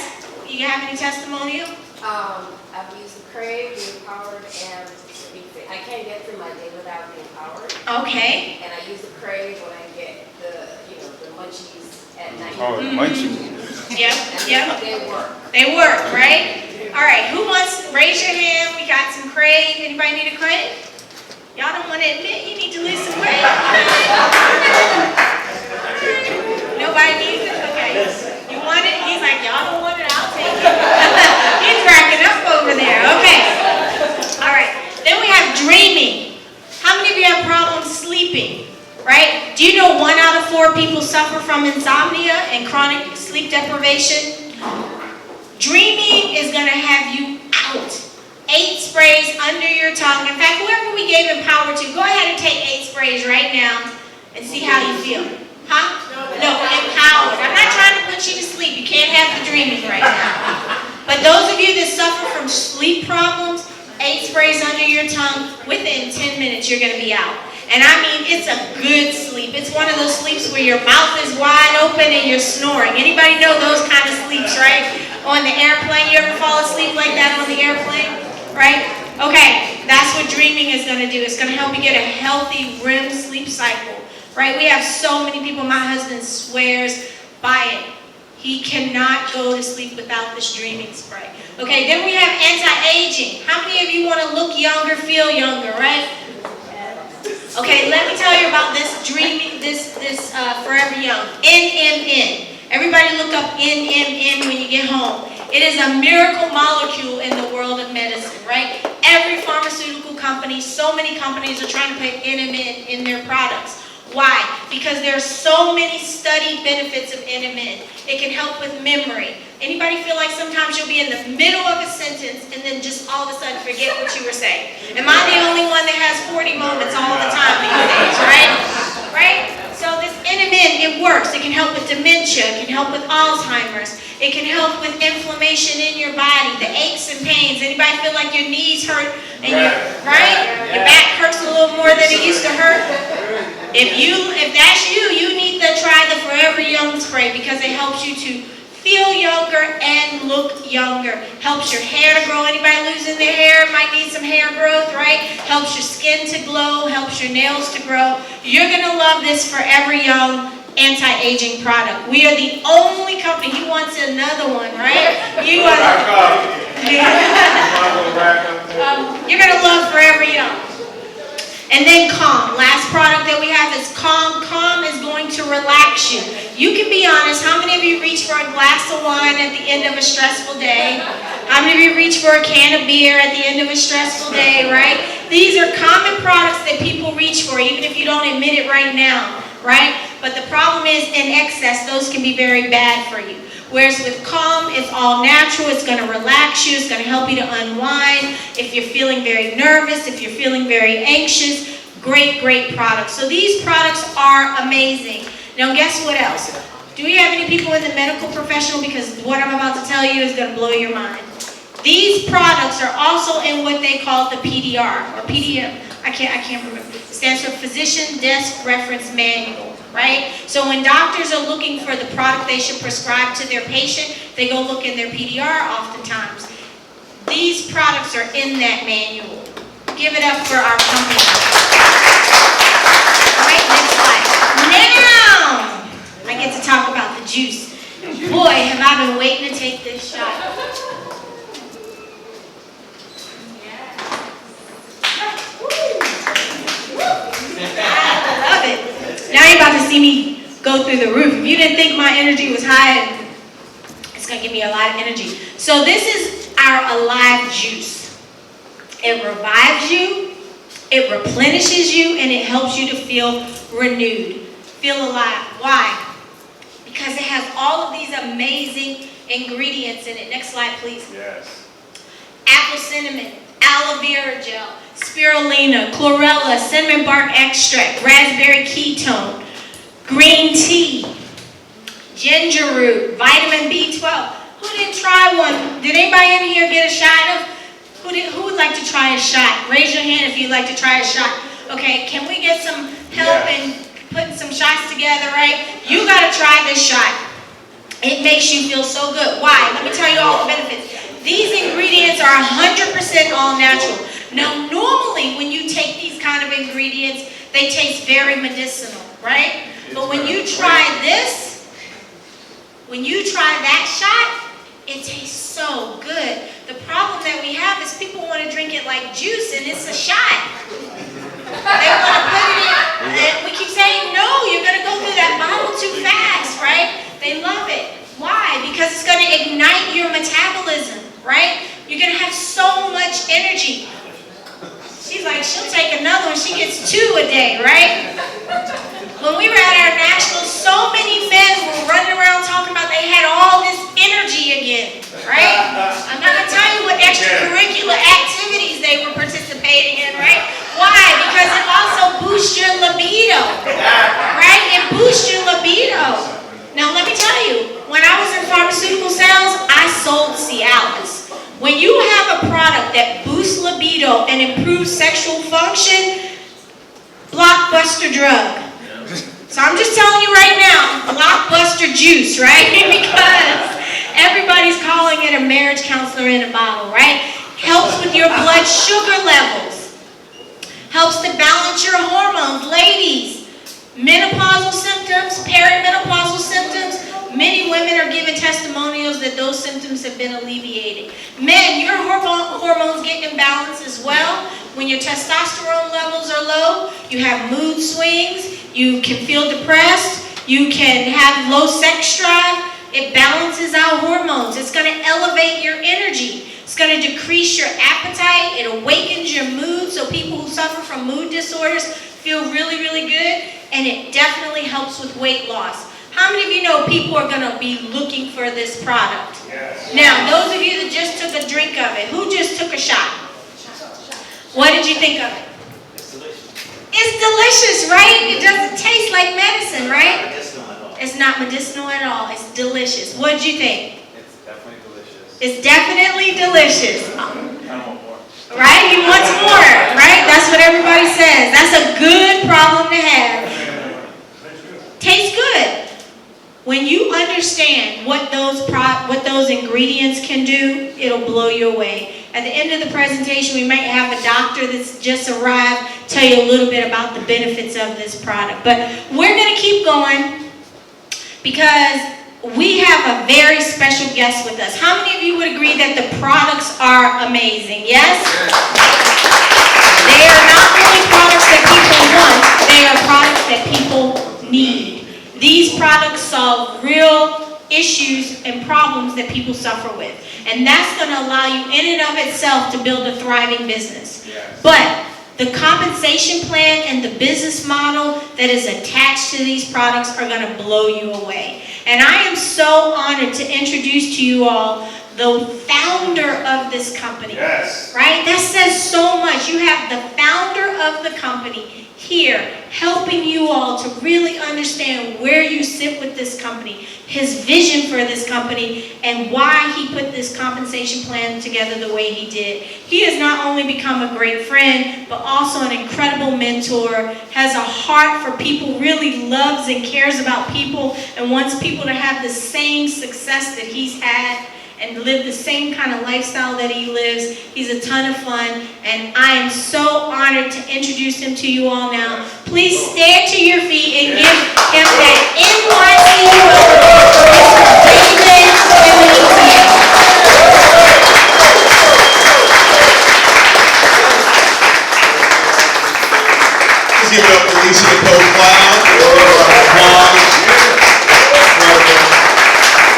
You have any testimonial? I've used the Crave, being powered, and I can't get through my day without being powered. Okay. And I use the Crave when I get the munchies at night. Oh, the munchies. Yep. They work. They work, right? All right, who wants, raise your hand, we got some Crave. Anybody need a Crave? Y'all don't want to admit you need to lose some weight? Nobody needs it? Okay. You want it? He's like, y'all don't want it, I'll take it. He's racking up over there. Okay. All right, then we have dreaming. How many of you have problems sleeping? Right? Do you know 1 out of 4 people suffer from insomnia and chronic sleep deprivation? Dreaming is going to have you out. 8 sprays under your tongue. In fact, whoever we gave Empower to, go ahead and take 8 sprays right now and see how you feel. Huh? No, empowered. I'm not trying to put you to sleep. You can't have the dreaming right now. But those of you that suffer from sleep problems, 8 sprays under your tongue, within 10 minutes you're going to be out. And I mean, it's a good sleep. It's one of those sleeps where your mouth is wide open and you're snoring. Anybody know those kind of sleeps, right? On the airplane, you ever fall asleep like that on the airplane, right? Okay, that's what dreaming is going to do. It's going to help you get a healthy REM sleep cycle, right? We have so many people, my husband swears by it. He cannot go to sleep without this dreaming spray. Okay, then we have anti-aging. How many of you want to look younger, feel younger, right? Okay, let me tell you about this dreaming, this Forever Young. NMN. Everybody look up NMN when you get home. It is a miracle molecule in the world of medicine, right? Every pharmaceutical company, so many companies are trying to put NMN in their products. Why? Because there are so many studied benefits of NMN. It can help with memory. Anybody feel like sometimes you'll be in the middle of a sentence and then just all of a sudden forget what you were saying? Am I the only one that has 40 moments all the time these days, right? Right? So this NMN, it works. It can help with dementia. It can help with Alzheimer's. It can help with inflammation in your body, the aches and pains. Anybody feel like your knees hurt and right? Your back hurts a little more than it used to hurt? If that's you, you need to try the Forever Young spray because it helps you to feel younger and look younger. Helps your hair to grow. Anybody losing their hair might need some hair growth, right? Helps your skin to glow, helps your nails to grow. You're going to love this Forever Young anti-aging product. We are the only company. He wants another one, right? You are. You're going to love Forever Young. And then Calm. Last product that we have is Calm. Calm is going to relax you. You can be honest. How many of you reach for a glass of wine at the end of a stressful day? How many of you reach for a can of beer at the end of a stressful day, right? These are common products that people reach for, even if you don't admit it right now, right? But the problem is, in excess, those can be very bad for you. Whereas with Calm, it's all natural. It's going to relax you. It's going to help you to unwind. If you're feeling very nervous, if you're feeling very anxious, great, great products. So these products are amazing. Now guess what else? Do we have any people in the medical professional? Because what I'm about to tell you is going to blow your mind. These products are also in what they call the PDR or PDM. I can't remember. It stands for Physician Desk Reference Manual, right? So when doctors are looking for the product they should prescribe to their patient, they go look in their PDR oftentimes. These products are in that manual. Give it up for our company. All right, next slide. Now, I get to talk about the juice. Boy, have I been waiting to take this shot. I love it. Now you're about to see me go through the roof. If you didn't think my energy was high, it's going to give me a lot of energy. So this is our Alive Juice. It revives you, it replenishes you, and it helps you to feel renewed. Feel alive. Why? Because it has all of these amazing ingredients in it. Next slide, please. Yes. Apple cinnamon, aloe vera gel, spirulina, chlorella, cinnamon bark extract, raspberry ketone, green tea, ginger root, vitamin B12. Who didn't try one? Did anybody in here get a shot of? Who would like to try a shot? Raise your hand if you'd like to try a shot. Okay, can we get some help in putting some shots together, right? You gotta try this shot. It makes you feel so good. Why? Let me tell you all the benefits. These ingredients are 100% all natural. Now, normally when you take these kind of ingredients, they taste very medicinal, right? But when you try this, when you try that shot, it tastes so good. The problem that we have is people want to drink it like juice, and it's a shot. They want to put it in, and we keep saying, no, you're going to go through that bottle too fast, right? They love it. Why? Because it's going to ignite your metabolism, right? You're going to have so much energy. She's like, she'll take another one. She gets 2 a day, right? When we were at our nationals, so many men were running around talking about they had all this energy again, right? I'm not going to tell you what extracurricular activities they were participating in, right? Why? Because it also boosts your libido, right? It boosts your libido. Now, let me tell you, when I was in pharmaceutical sales, I sold Cialis. When you have a product that boosts libido and improves sexual function, blockbuster drug. So I'm just telling you right now, blockbuster juice, right? Because everybody's calling it a marriage counselor in a bottle, right? Helps with your blood sugar levels. Helps to balance your hormones. Ladies, menopausal symptoms, perimenopausal symptoms, many women are giving testimonials that those symptoms have been alleviated. Men, your hormones get imbalanced as well. When your testosterone levels are low, you have mood swings, you can feel depressed, you can have low sex drive. It balances out hormones. It's going to elevate your energy. It's going to decrease your appetite. It awakens your mood, so people who suffer from mood disorders feel really, really good. And it definitely helps with weight loss. How many of you know people are going to be looking for this product? Yes. Now, those of you that just took a drink of it, who just took a shot? What did you think of it? It's delicious. It's delicious, right? It doesn't taste like medicine, right? Medicinal at all. It's not medicinal at all. It's delicious. What did you think? It's definitely delicious. It's definitely delicious. I want more. Right? He wants more, right? That's what everybody says. That's a good problem to have. Tastes good. When you understand what those ingredients can do, it'll blow you away. At the end of the presentation, we might have a doctor that's just arrived tell you a little bit about the benefits of this product. But we're going to keep going because we have a very special guest with us. How many of you would agree that the products are amazing? Yes? They are not only products that people want, they are products that people need. These products solve real issues and problems that people suffer with. And that's going to allow you in and of itself to build a thriving business. Yes. But the compensation plan and the business model that is attached to these products are going to blow you away. And I am so honored to introduce to you all the founder of this company. Yes. Right? That says so much. You have the founder of the company here helping you all to really understand where you sit with this company, his vision for this company, and why he put this compensation plan together the way he did. He has not only become a great friend, but also an incredible mentor, has a heart for people, really loves and cares about people, and wants people to have the same success that he's had and live the same kind of lifestyle that he lives. He's a ton of fun, and I am so honored to introduce him to you all now. Please stand to your feet and give him that NYC welcome, Mr. David Let's give it up for Lisa Nicole Cloud for a round of applause.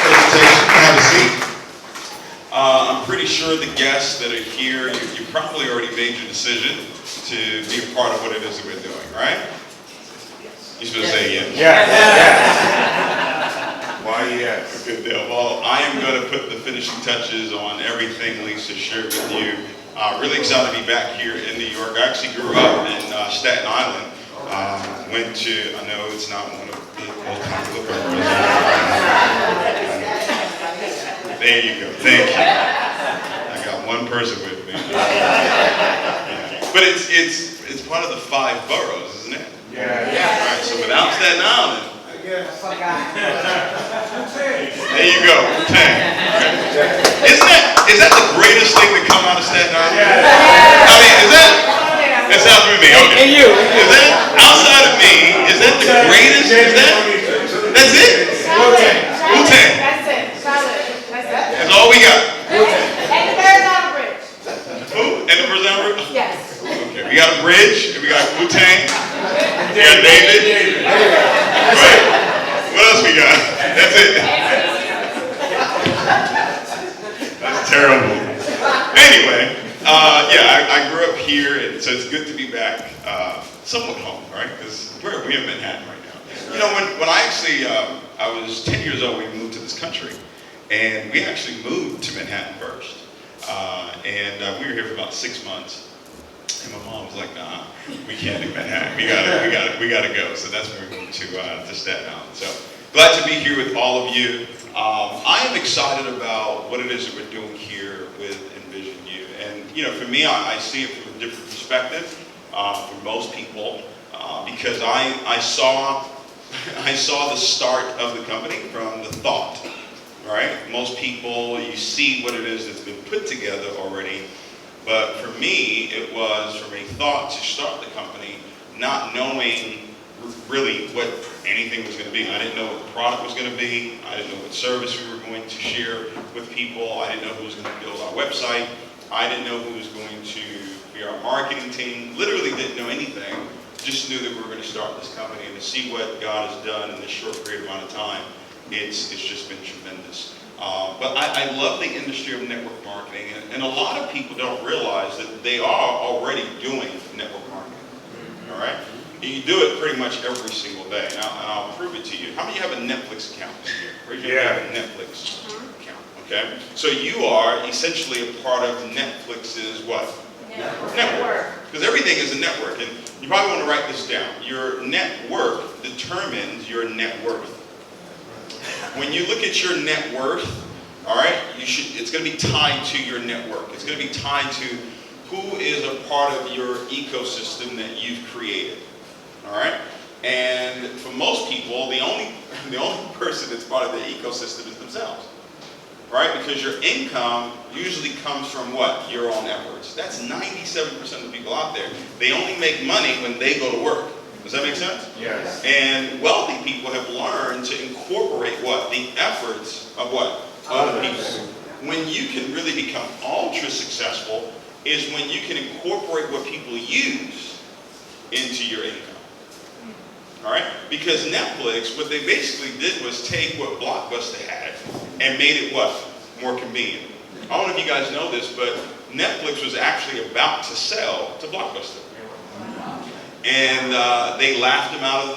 Presentation. Have a seat. I'm pretty sure the guests that are here, you probably already made your decision to be a part of what it is that we're doing, right? You're supposed to say yes. Yes. Why yes? Good deal. Well, I am going to put the finishing touches on everything Lisa shared with you. Really excited to be back here in New York. I actually grew up in Staten Island. went to, I know it's not one of the all-time bookers. There you go, thank you. I got one person with me. Yeah. But it's part of the 5 boroughs, isn't it? Yeah. All right, so without Staten Island, there you go, Wu-Tang. Is that the greatest thing to come out of Staten Island? I mean, that's out with me, okay. And you. Is that, outside of me, is that the greatest, that's it? Wu-Tang. That's it, solid, that's it. That's all we got. And the Arizona Bridge. Who? And the first number? Yes. Okay, we got a bridge, and we got Wu-Tang, we got David. Right? What else we got? That's it. That's terrible. Anyway, yeah, I grew up here, and so it's good to be back, somewhat home, right? Because we're in Manhattan right now. You know, when I actually, I was 10 years old when we moved to this country, and we actually moved to Manhattan first. And we were here for about 6 months. And my mom was like, nah, we can't do Manhattan. We gotta go. So that's when we moved to Staten Island. So glad to be here with all of you. I am excited about what it is that we're doing here with NVISIONU. And you know, for me, I see it from a different perspective from most people because I saw the start of the company from the thought. Right? Most people, you see what it is that's been put together already. But for me, it was from a thought to start the company, not knowing really what anything was going to be. I didn't know what the product was going to be. I didn't know what service we were going to share with people. I didn't know who was going to build our website. I didn't know who was going to be our marketing team. Literally didn't know anything. Just knew that we were going to start this company, and to see what God has done in this short period amount of time, it's just been tremendous. But I love the industry of network marketing, and a lot of people don't realize that they are already doing network marketing, all right? You do it pretty much every single day, and I'll prove it to you. How many of you have a Netflix account in here? Raise your hand if you have a Netflix account, okay? So you are essentially a part of Netflix's what? Network. Because everything is a network, and you probably want to write this down. Your network determines your net worth. When you look at your net worth, all right, it's going to be tied to your network. It's going to be tied to who is a part of your ecosystem that you've created, all right? And for most people, the only person that's part of the ecosystem is themselves, right? Because your income usually comes from what? Your own efforts. That's 97% of the people out there. They only make money when they go to work. Does that make sense? Yes. And wealthy people have learned to incorporate what? The efforts of what? Other people. When you can really become ultra successful is when you can incorporate what people use into your income. All right? Because Netflix, what they basically did was take what Blockbuster had and made it what? More convenient. I don't know if you guys know this, but Netflix was actually about to sell to Blockbuster. And they laughed him out of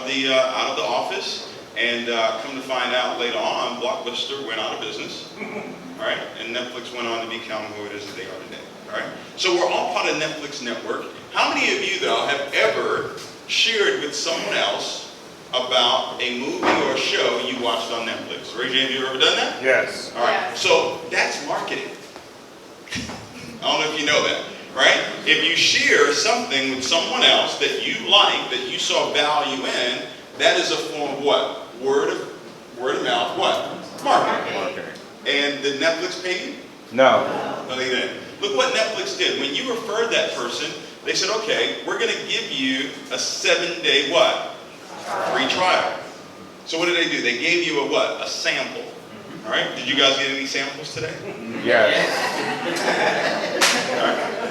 the office, and come to find out later on, Blockbuster went out of business, all right, and Netflix went on to become who it is that they are today, all right. So we're all part of Netflix network. How many of you though have ever shared with someone else about a movie or a show you watched on Netflix? Raise your hand if you've ever done that. Yes. All right. So that's marketing. I don't know if you know that. Right? If you share something with someone else that you like, that you saw value in, that is a form of what? Word of mouth, what? Marketing. And did Netflix pay you? No. No, they didn't. Look what Netflix did. When you referred that person, they said, okay, we're going to give you a 7-day what? Free trial. So what did they do? They gave you a what? A sample. All right? Did you guys get any samples today? Yes. All right.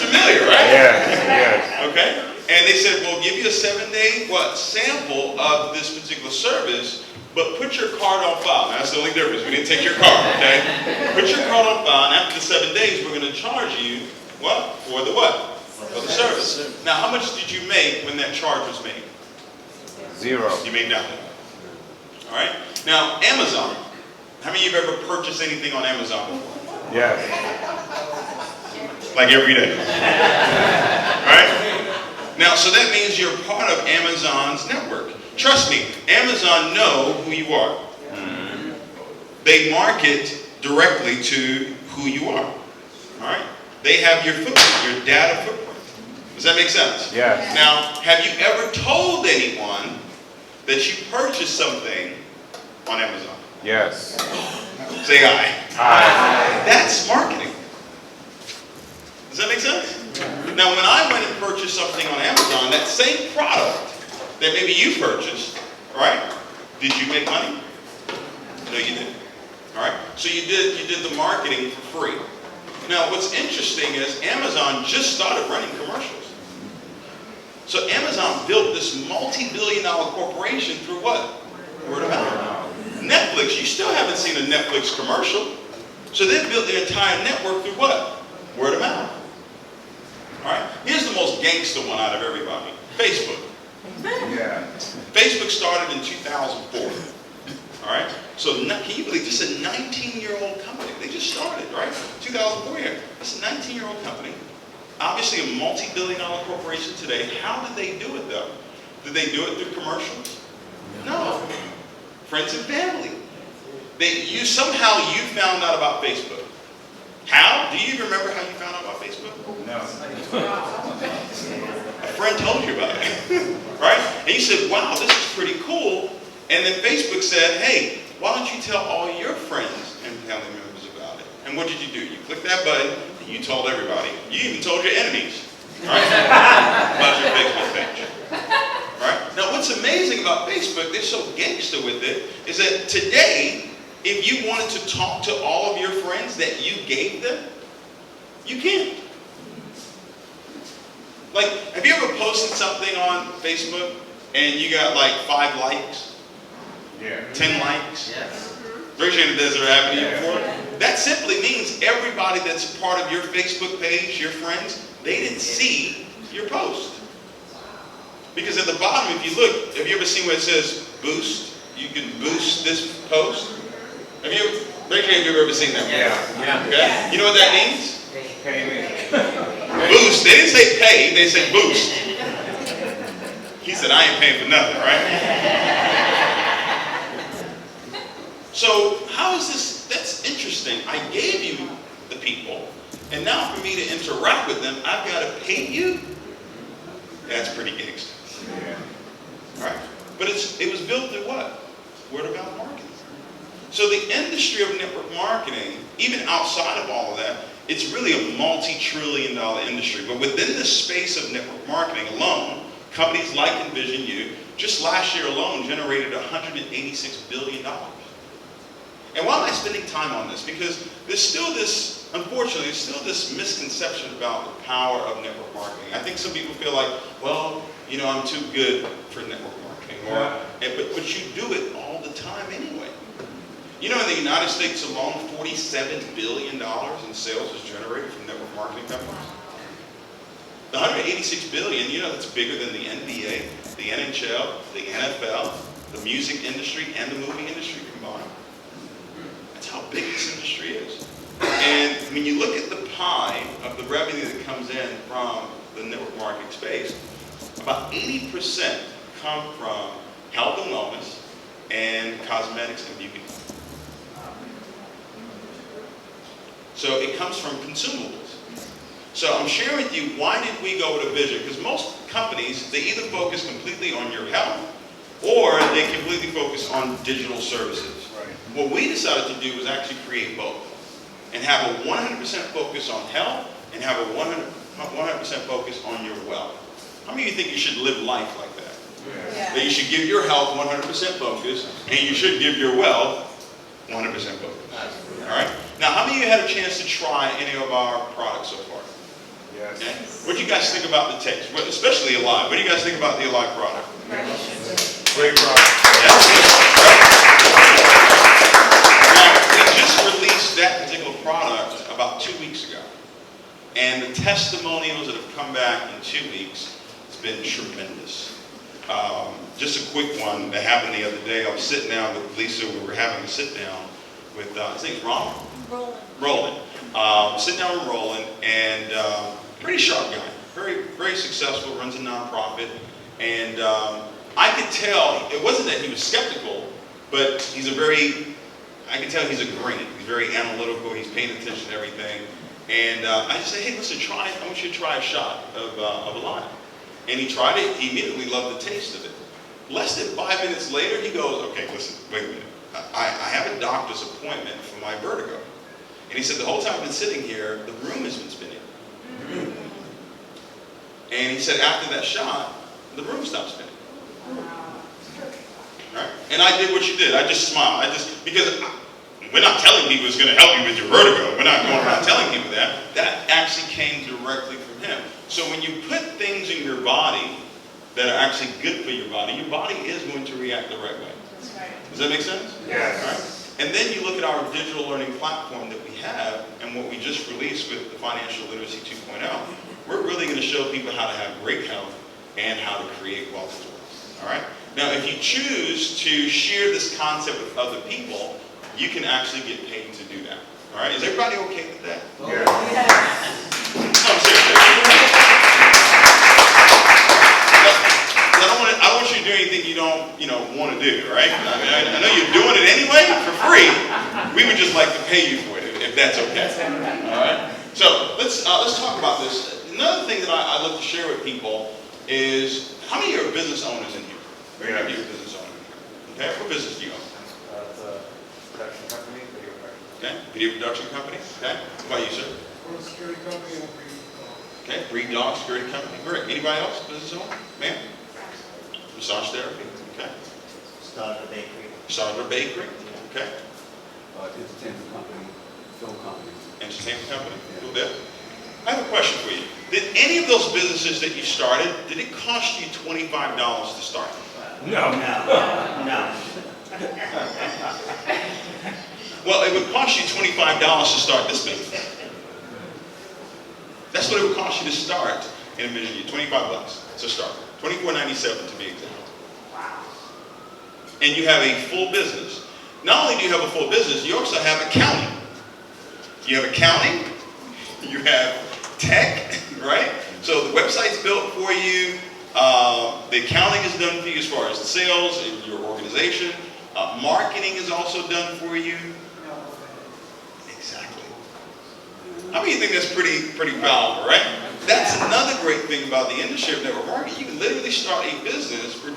Familiar, right? Yes. Okay? And they said, we'll give you a 7-day sample of this particular service, but put your card on file. Now, that's the only difference. We didn't take your card, okay? Put your card on file, and after the 7 days, we're going to charge you what? For the what? For the service. Now, how much did you make when that charge was made? 0. You made nothing. All right? Now, Amazon. How many of you have ever purchased anything on Amazon before? Yes. Like every day. Right? Now, so that means you're part of Amazon's network. Trust me, Amazon know who you are. They market directly to who you are. All right? They have your footprint, your data footprint. Does that make sense? Yes. Now, have you ever told anyone that you purchased something on Amazon? Yes. Say aye. Aye. That's marketing. Does that make sense? Now, when I went and purchased something on Amazon, that same product that maybe you purchased, right? Did you make money? No, you didn't. All right? So you did the marketing for free. Now, what's interesting is Amazon just started running commercials. So Amazon built this multi-billion-dollar corporation through what? Word of mouth. Netflix, you still haven't seen a Netflix commercial. So they built their entire network through what? Word of mouth. All right? Here's the most gangster one out of everybody. Facebook. Yeah. Facebook started in 2004. All right? So can you believe this is a 19-year-old company? They just started, right? 2004 here. It's a 19-year-old company. Obviously a multi-billion-dollar corporation today. How did they do it though? Did they do it through commercials? No. Friends and family. Somehow you found out about Facebook. How? Do you remember how you found out about Facebook? No. A friend told you about it, right? And you said, wow, this is pretty cool. And then Facebook said, hey, why don't you tell all your friends and family members about it? And what did you do? You clicked that button and you told everybody. You even told your enemies, right? About your Facebook page. Right? Now what's amazing about Facebook, they're so gangster with it, is that today, if you wanted to talk to all of your friends that you gave them, you can't. Like, have you ever posted something on Facebook and you got like 5 likes? Yeah. 10 likes? Yes. Raise your hand if that's ever happened to you before. That simply means everybody that's a part of your Facebook page, your friends, they didn't see your post. Because at the bottom, if you look, have you ever seen where it says boost? You can boost this post. Have you ever, raise your hand if you've ever seen that? Yeah. Okay? You know what that means? Pay me. Boost. They didn't say pay, they said boost. He said, I ain't paying for nothing, right? So how is this? That's interesting. I gave you the people, and now for me to interact with them, I've got to pay you? That's pretty gangster. Yeah. All right? But it was built through what? Word of mouth marketing. So the industry of network marketing, even outside of all of that, it's really a multi-trillion-dollar industry. But within the space of network marketing alone, companies like NVISIONU, just last year alone, generated $186 billion. And why am I spending time on this? Because there's still this, unfortunately, there's still this misconception about the power of network marketing. I think some people feel like, well, you know, I'm too good for network marketing. But you do it all the time anyway. You know, in the United States alone, $47 billion in sales is generated from network marketing companies. The $186 billion, you know, that's bigger than the NBA, the NHL, the NFL, the music industry, and the movie industry combined. That's how big this industry is. And when you look at the pie of the revenue that comes in from the network marketing space, about 80% come from health and wellness and cosmetics and beauty. So it comes from consumables. So I'm sharing with you, why did we go with a vision? Because most companies, they either focus completely on your health or they completely focus on digital services. Right. What we decided to do was actually create both and have a 100% focus on health and have a 100% focus on your wealth. How many of you think you should live life like that? Yeah. That you should give your health 100% focus and you should give your wealth 100% focus. All right? Now, how many of you had a chance to try any of our products so far? Yes. Okay? What do you guys think about the taste? Well, especially Alive. What do you guys think about the Alive product? Great product. Now, we just released that particular product about 2 weeks ago. And the testimonials that have come back in 2 weeks, it's been tremendous. Just a quick one that happened the other day. I was sitting down with Lisa. We were having a sit down with, his name's Ronald? Roland. Sitting down with Roland, and pretty sharp guy. very, very successful, runs a nonprofit, and I could tell, it wasn't that he was skeptical, but I can tell he's agreeing. He's very analytical, he's paying attention to everything. And I just said, hey, listen, I want you to try a shot of a lime. And he tried it, he immediately loved the taste of it. Less than 5 minutes later, he goes, okay, listen, wait a minute. I have a doctor's appointment for my vertigo. And he said, the whole time I've been sitting here, the room has been spinning. And he said, after that shot, the room stopped spinning. Right? And I did what you did. I just smiled. Because we're not telling people it's going to help you with your vertigo. We're not going around telling people that. That actually came directly from him. So when you put things in your body that are actually good for your body is going to react the right way. That's right. Does that make sense? Yes. All right? And then you look at our digital learning platform that we have and what we just released with the Financial Literacy 2.0. We're really going to show people how to have great health and how to create wealth as well. All right? Now, if you choose to share this concept with other people, you can actually get paid to do that. All right? Is everybody okay with that? Yes. No, I'm serious. I don't want you to do anything you don't, want to do, right? I know you're doing it anyway for free. We would just like to pay you for it, if that's okay. All right. So let's talk about this. Another thing that I love to share with people is how many are business owners in here? Very many of you are business owners. Okay. What business do you own? It's a production company, video production. Okay. Video production company. Okay. What about you, sir? We're a security company and we Okay. Breed dog security company. Great. Anybody else? Business owner? Ma'am? Massage therapy. Okay. Started a bakery. Started a bakery. Okay. Entertainment company, film company. Entertainment company. Cool deal. I have a question for you. Did any of those businesses that you started, did it cost you $25 to start? No. Well, it would cost you $25 to start this business. That's what it would cost you to start in NVISIONU. $25 to start. $24.97 to be exact. Wow. And you have a full business. Not only do you have a full business, you also have accounting. You have accounting, you have tech, right? So the website's built for you. The accounting is done for you as far as the sales and your organization. Marketing is also done for you. Exactly. How many of you think that's pretty valuable, right? That's another great thing about the industry of network marketing. You can literally start a business for $25.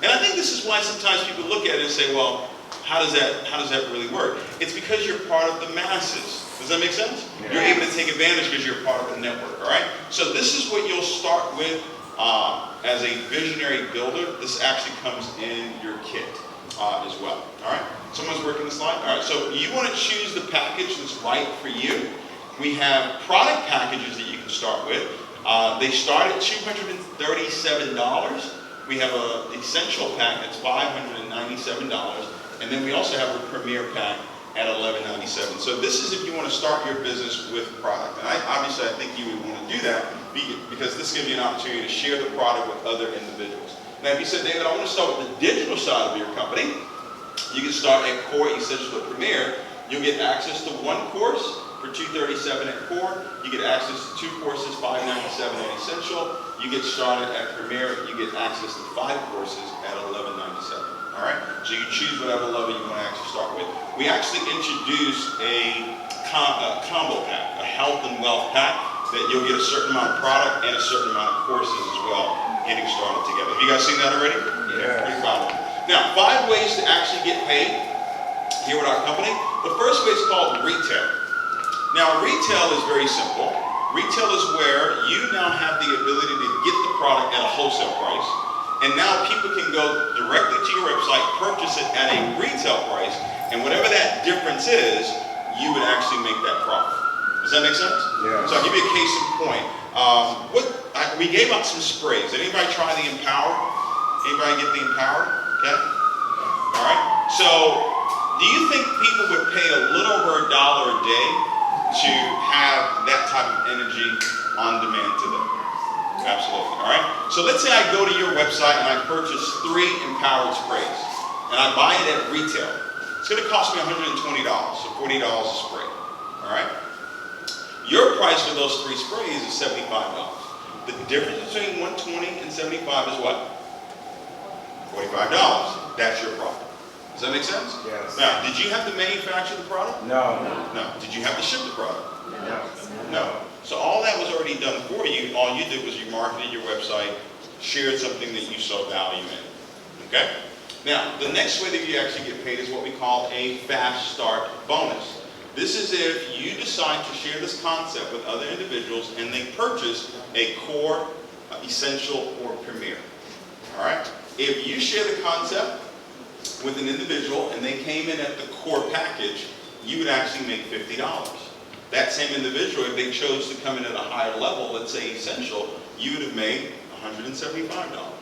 And I think this is why sometimes people look at it and say, well, how does that really work? It's because you're part of the masses. Does that make sense? Yeah. You're able to take advantage because you're part of the network, all right? So this is what you'll start with as a visionary builder. This actually comes in your kit as well, all right? Someone's working the slide? All right, so you want to choose the package that's right for you. We have product packages that you can start with. They start at $237. We have an essential pack that's $597. And then we also have a premier pack at $11.97. So this is if you want to start your business with product. And obviously I think you would want to do that because this gives you an opportunity to share the product with other individuals. Now if you said, David, I want to start with the digital side of your company, you can start at Core, Essential, or Premier. You'll get access to one course for $237 at Core. You get access to two courses, $597 at Essential. You get started at Premier. You get access to 5 courses at $11.97. All right, so you choose whatever level you want to actually start with. We actually introduced a combo pack, a health and wealth pack, that you'll get a certain amount of product and a certain amount of courses as well, getting started together. Have you guys seen that already? Yeah. Pretty proud of it. Now, 5 ways to actually get paid here with our company. The first way is called retail. Now, retail is very simple. Retail is where you now have the ability to get the product at a wholesale price. And now people can go directly to your website, purchase it at a retail price, and whatever that difference is, you would actually make that profit. Does that make sense? Yeah. So I'll give you a case in point. We gave out some sprays. Did anybody try the Empower? Anybody get the Empower? Okay. All right. So do you think people would pay a little over $1 a day to have that type of energy on demand to them? Absolutely, all right? So let's say I go to your website and I purchase 3 Empowered sprays, and I buy it at retail. It's gonna cost me $120, so $40 a spray, all right? Your price for those 3 sprays is $75. The difference between 120 and 75 is what? $45. That's your profit. Does that make sense? Yes. Now, did you have to manufacture the product? No. No. Did you have to ship the product? No. No. So all that was already done for you. All you did was you marketed your website, shared something that you saw value in. Okay? Now, the next way that you actually get paid is what we call a fast start bonus. This is if you decide to share this concept with other individuals and they purchase a core, essential, or premier. All right? If you share the concept with an individual and they came in at the core package, you would actually make $50. That same individual, if they chose to come in at a higher level, let's say essential, you would have made $175. All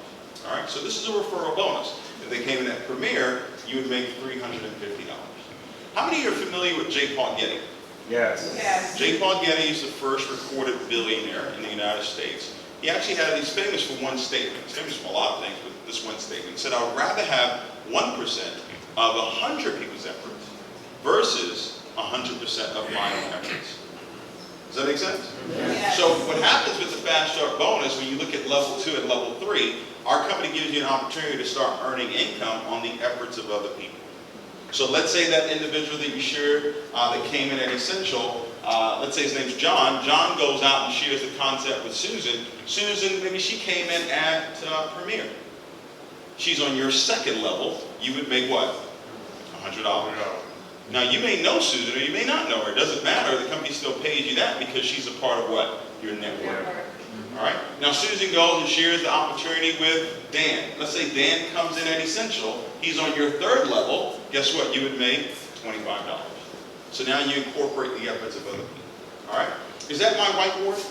right? So this is a referral bonus. If they came in at premier, you would make $350. How many are familiar with J. Paul Getty? Yes. Yes. J. Paul Getty is the first recorded billionaire in the United States. He's famous for one statement. He's famous for a lot of things, but this one statement. He said, I would rather have 1% of 100 people's efforts versus 100% of my own efforts. Does that make sense? Yes. So what happens with the Fast Start bonus, when you look at level 2 and level 3, our company gives you an opportunity to start earning income on the efforts of other people. So let's say that individual that you shared that came in at Essential, let's say his name's John. John goes out and shares the concept with Susan. Susan, maybe she came in at Premier. She's on your second level. You would make what? $100. Now you may know Susan or you may not know her. It doesn't matter. The company still pays you that because she's a part of what? Your network. All right. Now Susan goes and shares the opportunity with Dan. Let's say Dan comes in at Essential. He's on your third level. Guess what? You would make $25. So now you incorporate the efforts of other people. All right. Is that my whiteboard?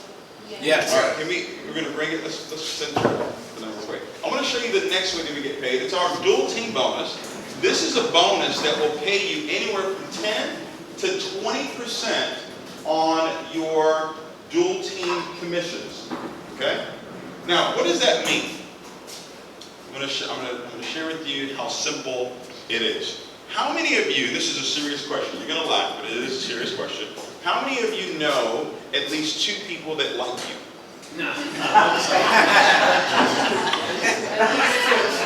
Yes. All right. We're going to bring it. Let's send it real quick. I want to show you the next way that we get paid. It's our dual team bonus. This is a bonus that will pay you anywhere from 10 to 20% on your dual team commissions. Okay? Now, what does that mean? I'm going to share with you how simple it is. How many of you, this is a serious question, you're going to laugh, but it is a serious question. How many of you know at least 2 people that like you? No.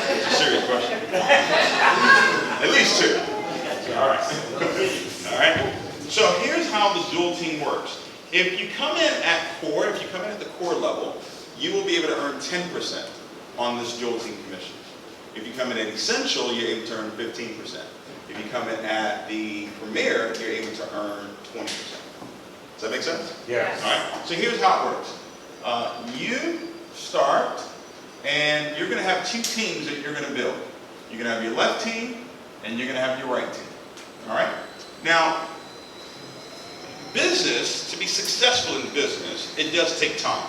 It's a serious question. At least 2. All right. All right. So here's how the dual team works. If you come in at core, if you come in at the core level, you will be able to earn 10% on this dual team commission. If you come in at essential, you're able to earn 15%. If you come in at the premier, you're able to earn 20%. Does that make sense? Yes. All right. So here's how it works. You start, and you're going to have 2 teams that you're going to build. You're going to have your left team, and you're going to have your right team. All right? Now, business, to be successful in business, it does take time.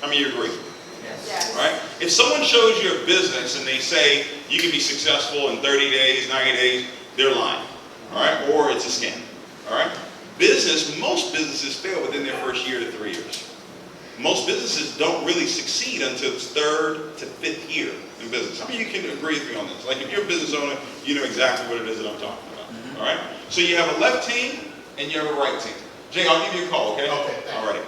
How many of you agree? Yes. Right? If someone shows you a business and they say you can be successful in 30 days, 90 days, they're lying. All right? Or it's a scam. All right? Most businesses fail within their first year to 3 years. Most businesses don't really succeed until its 3rd to 5th year in business. How many of you can agree with me on this? Like if you're a business owner, you know exactly what it is that I'm talking about. All right? So you have a left team and you have a right team. Jay, I'll give you a call, okay? Okay, thank you. All right.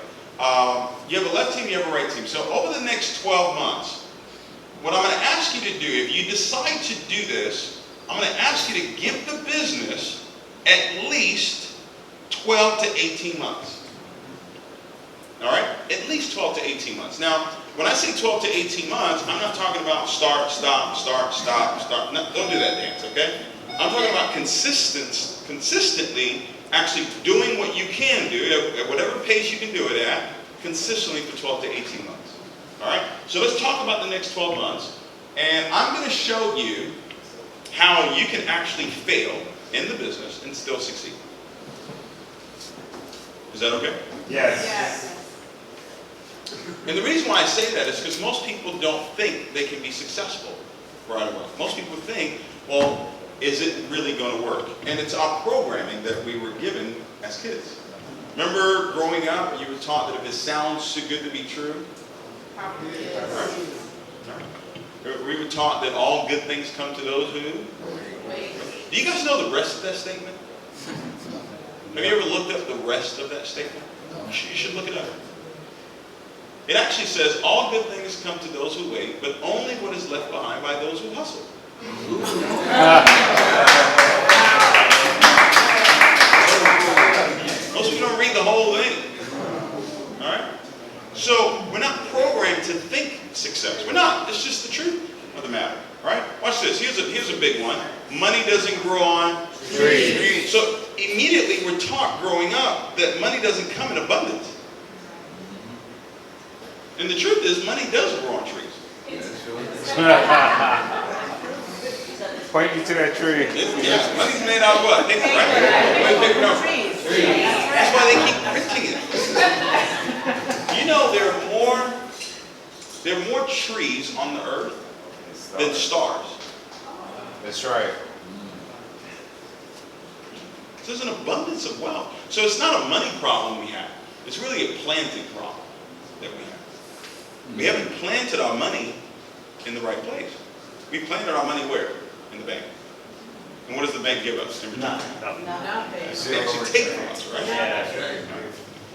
You have a left team, you have a right team. So over the next 12 months, what I'm going to ask you to do, if you decide to do this, I'm going to ask you to give the business at least 12 to 18 months. All right? At least 12 to 18 months. Now, when I say 12 to 18 months, I'm not talking about start, stop, start, stop, start. No, don't do that dance, okay? I'm talking about consistently actually doing what you can do at whatever pace you can do it at, consistently for 12 to 18 months. All right? So let's talk about the next 12 months. And I'm going to show you how you can actually fail in the business and still succeed. Is that okay? Yes. Yes. And the reason why I say that is because most people don't think they can be successful right away. Most people think, well, is it really going to work? And it's our programming that we were given as kids. Remember growing up, you were taught that if it sounds too good to be true? Probably Right. is. Right. We were taught that all good things come to those who? Wait. Do you guys know the rest of that statement? Have you ever looked up the rest of that statement? You should look it up. It actually says, all good things come to those who wait, but only what is left behind by those who hustle. Most people don't read the whole thing. All right? So we're not programmed to think success. We're not. It's just the truth of the matter. All right? Watch this. Here's a big one. Money doesn't grow on trees. So immediately we're taught growing up that money doesn't come in abundance. And the truth is, money does grow on trees. Point you to that tree. Yeah, money's made out of what? Paper, right? Where's paper come from? That's why they keep printing it. You know, there are more trees on the earth than stars. That's right. So there's an abundance of wealth. So it's not a money problem we have. It's really a planting problem that we have. We haven't planted our money in the right place. We planted our money where? In the bank. And what does the bank give us in return? They actually take from us, right? Yeah.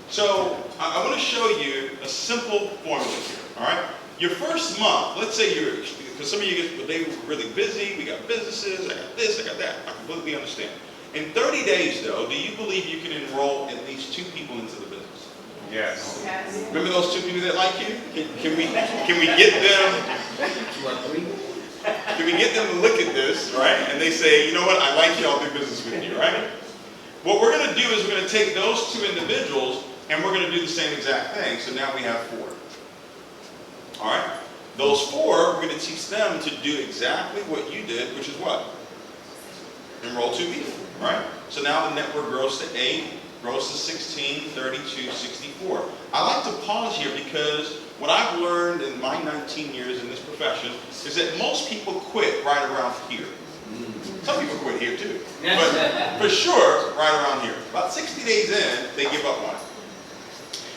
So I want to show you a simple formula here, all right? Your first month, let's say because some of you get, they were really busy, we got businesses, I got this, I got that. I completely understand. In 30 days, though, do you believe you can enroll at least 2 people into the business? Yes. Remember those 2 people that like you? Can we get them? Can we get them to look at this, right? And they say, you know what? I like you. I'll do business with you, right? What we're going to do is we're going to take those 2 individuals and we're going to do the same exact thing. So now we have 4. All right. Those 4, we're going to teach them to do exactly what you did, which is what? Enroll 2 people, right? So now the network grows to 8. Grows to 16, 32, 64. I like to pause here because what I've learned in my 19 years in this profession is that most people quit right around here. Some people quit here too, but for sure, right around here. About 60 days in, they give up on it.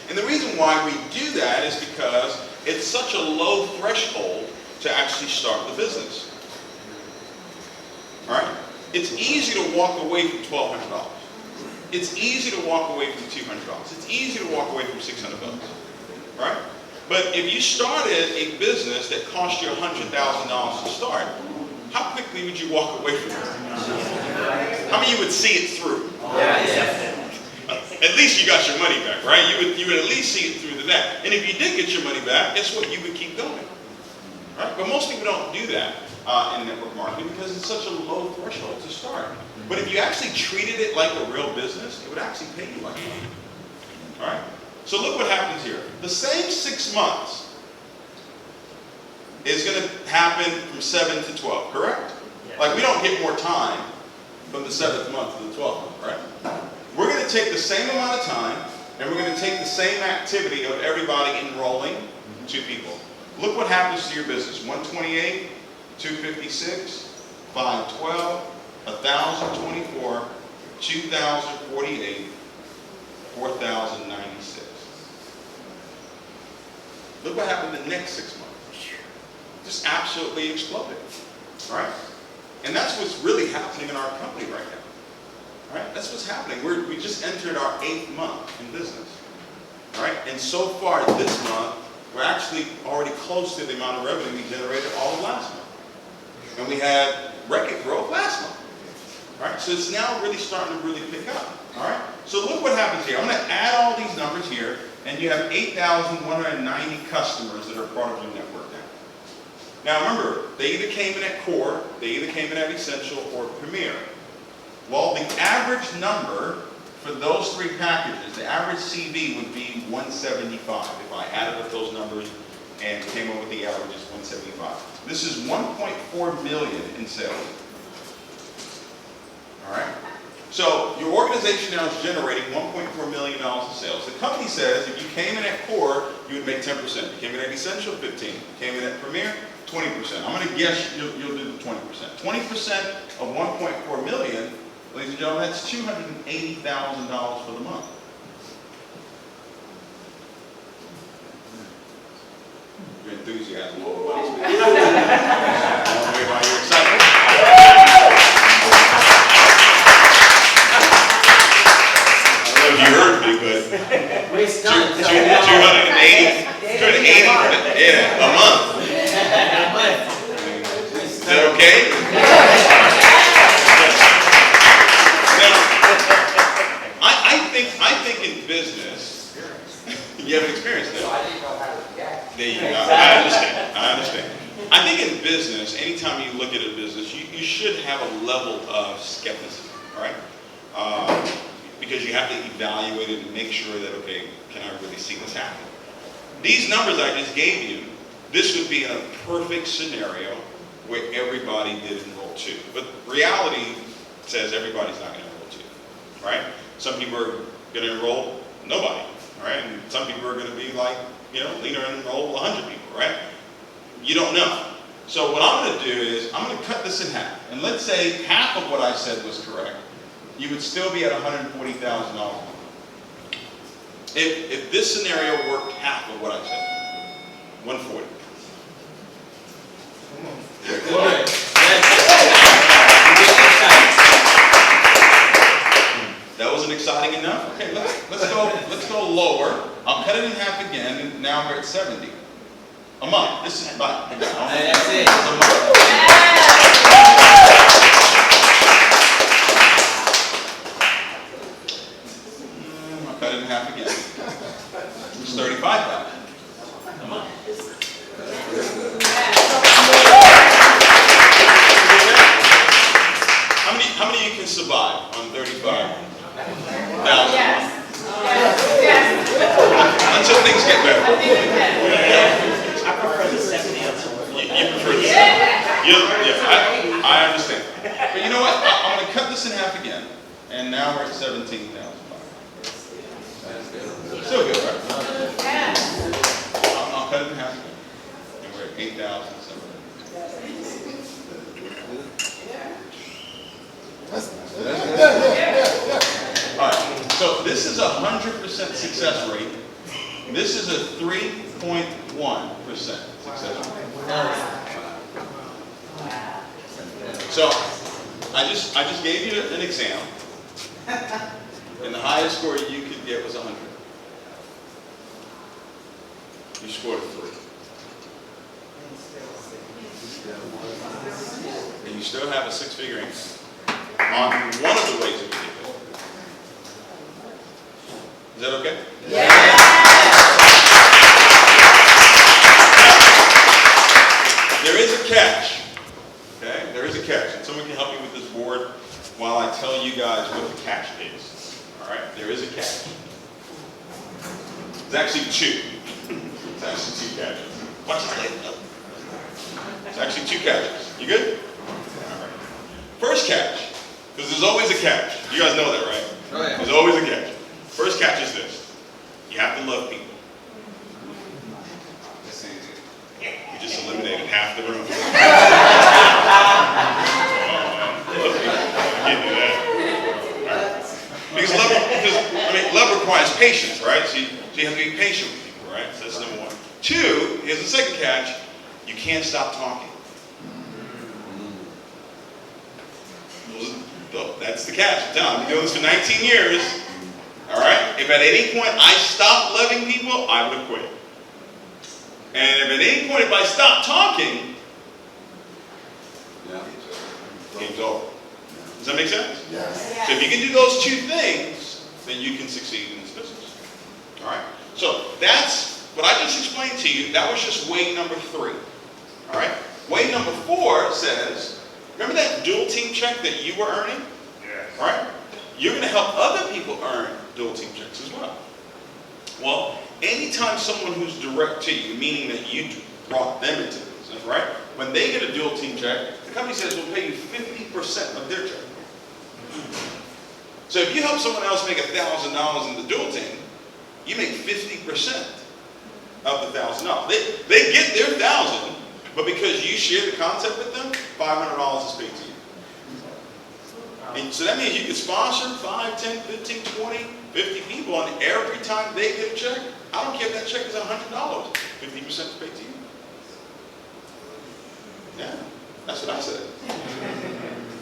And the reason why we do that is because it's such a low threshold to actually start the business. All right? It's easy to walk away from $1,200. It's easy to walk away from $200. It's easy to walk away from $600, right? But if you started a business that cost you $100,000 to start, how quickly would you walk away from it? How many of you would see it through? At least you got your money back, right? You would at least see it through to that. And if you did get your money back, guess what? You would keep going, right? But most people don't do that in network marketing because it's such a low threshold to start. But if you actually treated it like a real business, it would actually pay you like money. All right? So look what happens here. The same 6 months is going to happen from 7 to 12, correct? Yeah. Like we don't get more time from the 7th month to the 12th month, right? We're going to take the same amount of time, and we're going to take the same activity of everybody enrolling 2 people. Look what happens to your business. 128, 256, 512, 1,024, 2,048, 4,096. Look what happened the next 6 months. Just absolutely exploded. All right? And that's what's really happening in our company right now. All right? That's what's happening. We just entered our 8th month in business. All right? And so far this month, we're actually already close to the amount of revenue we generated all of last month. And we had record growth last month. All right, so it's now really starting to really pick up. All right, so look what happens here. I'm going to add all these numbers here, and you have 8,190 customers that are part of your network now. Now remember, they either came in at Core, they either came in at Essential, or Premier. Well, the average number for those 3 packages, the average CV would be 175 if I added up those numbers and came up with the averages 175. This is 1.4 million in sales. All right? So your organization now is generating $1.4 million in sales. The company says if you came in at Core, you would make 10%. You came in at Essential, 15%. You came in at Premier, 20%. I'm going to guess you'll do the 20%. 20% of 1.4 million, ladies and gentlemen, that's $280,000 for the month. Your enthusiasm overwhelms me. Why you're excited. There you go. I understand. I understand. I think in business, anytime you look at a business, you should have a level of skepticism, all right? Because you have to evaluate it and make sure that, okay, can I really see this happen? These numbers I just gave you, this would be in a perfect scenario where everybody did enroll too. But reality says everybody's not going to enroll too, right? Some people are going to enroll nobody, right? And some people are going to be like, leaner and enroll 100 people, right? You don't know. So what I'm going to do is I'm going to cut this in half. And let's say half of what I said was correct. You would still be at $140,000. If this scenario worked half of what I said, 140. That wasn't exciting enough? Okay, let's go lower. I'll cut it in half again, and now we're at 70. A month. This is about that's it. I'll cut it in half again. It's 35,000. A month. How many of you can survive on 35,000? Yes. Yes. Until things get better. I think we can. I prefer the 70 answer. You prefer the 70? Yeah, I understand. But you know what? I'm going to cut this in half again, and now we're at 17,000. Still good, right? I'll cut it in half again, and we're at 8,700. All right, so this is a 100% success rate. This is a 3.1% success rate. So I just gave you an exam, and the highest score you could get was 100. You scored a 3. And you still have a 6-figure income on one of the ways that you did it. Is that okay? Yeah. There is a catch. Okay? There is a catch. And someone can help me with this board while I tell you guys what the catch is. All right? There is a catch. It's actually 2. It's actually 2 catches. Watch this later. It's actually 2 catches. You good? All right. First catch, because there's always a catch. You guys know that, right? Oh, yeah. There's always a catch. First catch is this. You have to love people. You just eliminated half the room. Love people. You can't do that. Right. Because love requires patience, right? So you have to be patient with people, right? So that's number 1. 2, here's the second catch. You can't stop talking. That's the catch. I've been doing this for 19 years. All right? If at any point I stopped loving people, I would have quit. And if at any point if I stopped talking, game's over. Does that make sense? Yes. So if you can do those 2 things, then you can succeed in this business. All right? So that's what I just explained to you. That was just way number 3. All right? Way number 4 says, remember that dual team check that you were earning? Yes. All right? You're going to help other people earn dual team checks as well. Well, anytime someone who's direct to you, meaning that you brought them into the business, right? When they get a dual team check, the company says we'll pay you 50% of their check. So if you help someone else make $1,000 in the dual team, you make 50% of the $1,000. They get their $1,000, but because you share the concept with them, $500 is paid to you. And so that means you can sponsor 5, 10, 15, 20, 50 people, and every time they get a check, I don't care if that check is $100, 50% is paid to you. Yeah, that's what I said.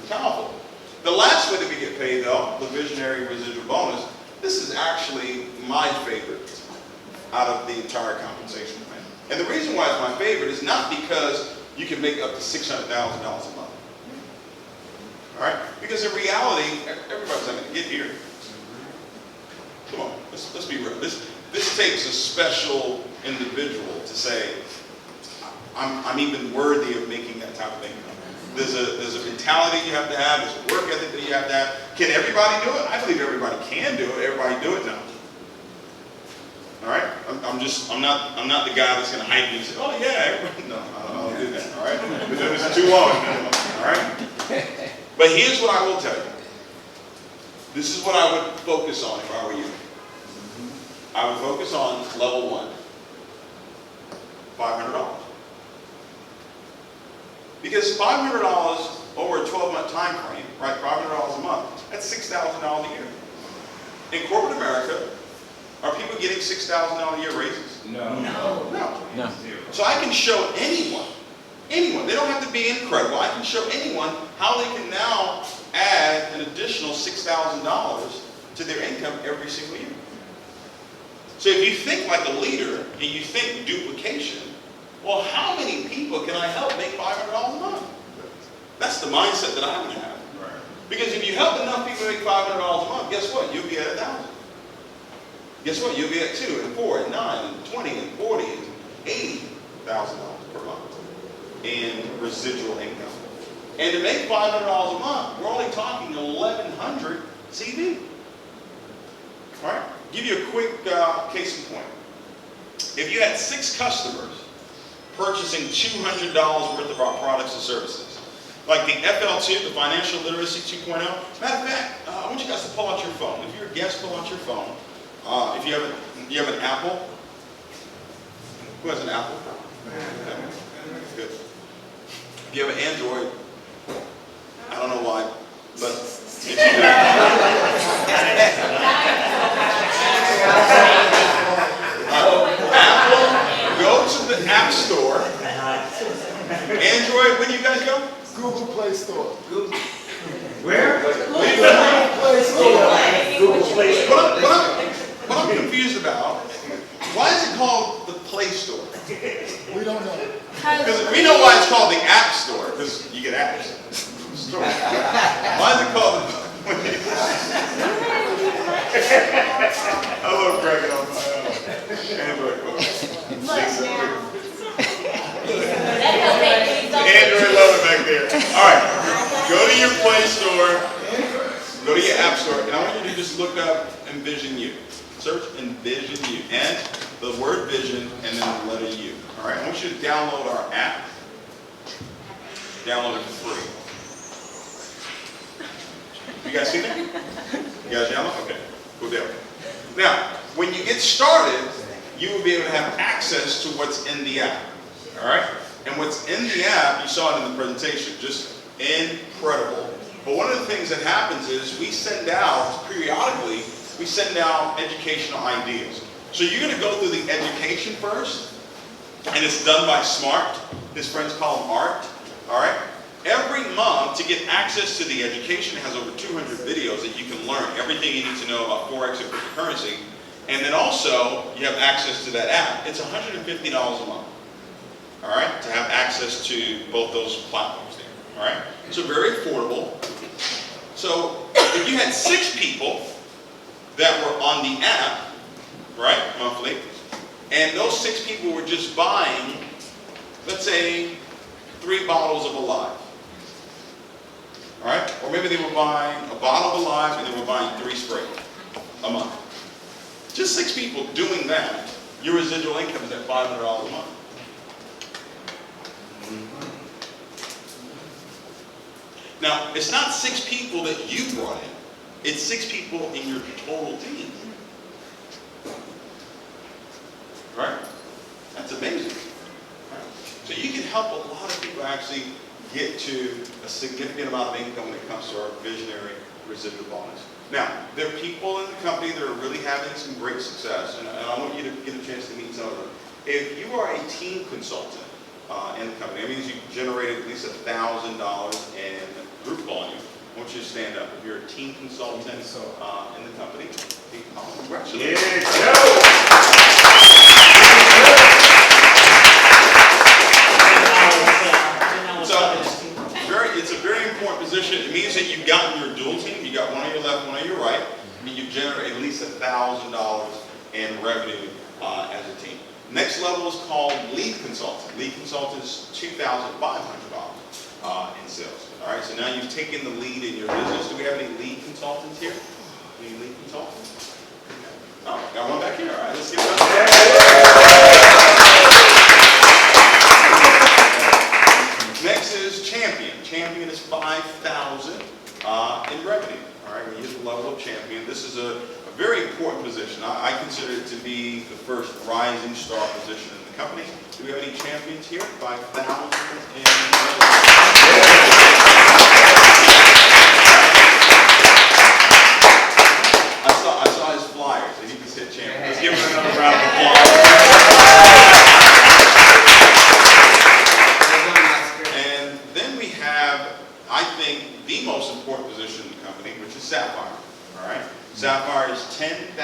Powerful. The last way that we get paid, though, the visionary residual bonus, this is actually my favorite out of the entire compensation plan. And the reason why it's my favorite is not because you can make up to $600,000 a month. All right? Because in reality, everybody's not going to get here. Come on, let's be real. This takes a special individual to say, I'm even worthy of making that type of income. There's a mentality you have to have, there's a work ethic that you have to have. Can everybody do it? I believe everybody can do it. Everybody do it now. All right? I'm not the guy that's going to hype you and say, oh yeah, everybody. No, I don't do that. All right? We've been doing this too long. All right? But here's what I will tell you. This is what I would focus on if I were you. I would focus on level 1, $500. Because $500 over a 12-month time frame, right? $500 a month, that's $6,000 a year. In corporate America, are people getting $6,000 a year raises? No. So I can show anyone, they don't have to be incredible, I can show anyone how they can now add an additional $6,000 to their income every single year. So if you think like a leader and you think duplication, well, how many people can I help make $500 a month? That's the mindset that I'm going to have. Right. Because if you help enough people make $500 a month, guess what? You'll be at 1,000. Guess what? You'll be at 2 and 4 and 9 and 20 and 40 and $80,000 per month in residual income. And to make $500 a month, we're only talking 1,100 CV. All right? Give you a quick case in point. If you had 6 customers purchasing $200 worth of our products and services, like the FL2, the Financial Literacy 2.0. Matter of fact, I want you guys to pull out your phone. If you're a guest, pull out your phone. If you have an Apple. Who has an Apple? Good. If you have an Android, I don't know why, but if you do. Apple, go to the App Store. Android, where do you guys go? Google Play Store. Where? Google Play Store. What I'm confused about, why is it called the Play Store? We don't know. Because we know why it's called the App Store, because you get apps. Store. Why is it called the I love cracking on my Android phone. Android love it back there. All right, go to your Play Store, go to your App Store, and I want you to just look up NVISIONU. Search NVISIONU, and the word vision, and then the letter U. All right, I want you to download our app. Download it for free. You guys see that? You guys download? Okay, cool deal. Now, when you get started, you will be able to have access to what's in the app. All right? And what's in the app, you saw it in the presentation, just incredible. But one of the things that happens is we send out, periodically, we send out educational ideas. So you're going to go through the education first, and it's done by SMART. His friends call him ART. All right? Every month, to get access to the education, it has over 200 videos that you can learn everything you need to know about Forex and cryptocurrency. And then also, you have access to that app. It's $150 a month. All right, to have access to both those platforms there. All right, so very affordable. So if you had 6 people that were on the app, right, monthly, and those 6 people were just buying, let's say, 3 bottles of Alive. All right, or maybe they were buying a bottle of Alive and they were buying 3 sprays a month. Just 6 people doing that, your residual income is at $500 a month. Now, it's not 6 people that you brought in. It's 6 people in your total team. Right? That's amazing. Right? So you can help a lot of people actually get to a significant amount of income when it comes to our visionary residual bonus. Now, there are people in the company that are really having some great success, and I want you to get a chance to meet some of them. If you are a team consultant in the company, that means you've generated at least $1,000 in group volume. I want you to stand up. If you're a team consultant in the company, congratulations. It's a very important position. It means that you've gotten your dual team. You got one on your left, one on your right, and you generate at least $1,000 in revenue as a team. Next level is called lead consultant. Lead consultant is $2,500 in sales. All right, so now you've taken the lead in your business. Do we have any lead consultants here? Any lead consultants? Oh, got one back here. All right, let's give it up. Next is champion. Champion is $5,000 in revenue. All right, when you hit the level of champion, this is a very important position. I consider it to be the first rising star position in the company. Do we have any champions here? 5,000 in I saw his flyers, and he just hit champion. Let's give him another round of applause. And then we have, I think, the most important position in the company, which is Sapphire. All right? Sapphire is $10,000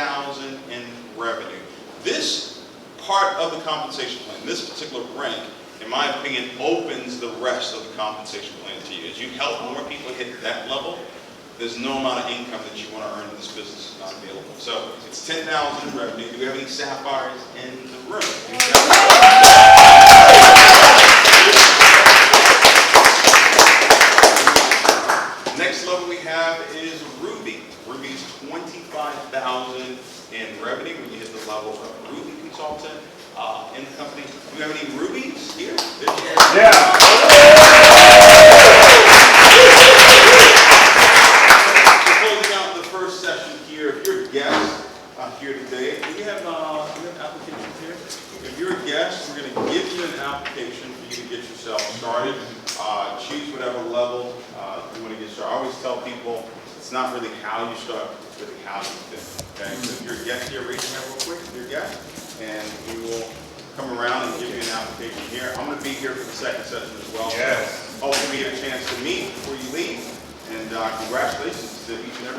in revenue. This part of the compensation plan, this particular rank, in my opinion, opens the rest of the compensation plan to you. As you help more people hit that level, there's no amount of income that you want to earn in this business is not available. So it's $10,000 in revenue. Do we have any Sapphires in the room? Next level we have is Ruby. Ruby is $25,000 in revenue when you hit the level of Ruby consultant in the company. Do we have any Rubies here? Yeah. Closing out the first session here, if you're a guest here today, do we have applications here? If you're a guest, we're going to give you an application for you to get yourself started. Choose whatever level you want to get started. I always tell people it's not really how you start, it's really how you fit. Okay? So if you're a guest here, raise your hand real quick if you're a guest, and we will come around and give you an application here. I'm going to be here for the second session as well. Yes. So hopefully we get a chance to meet before you leave. And congratulations to each and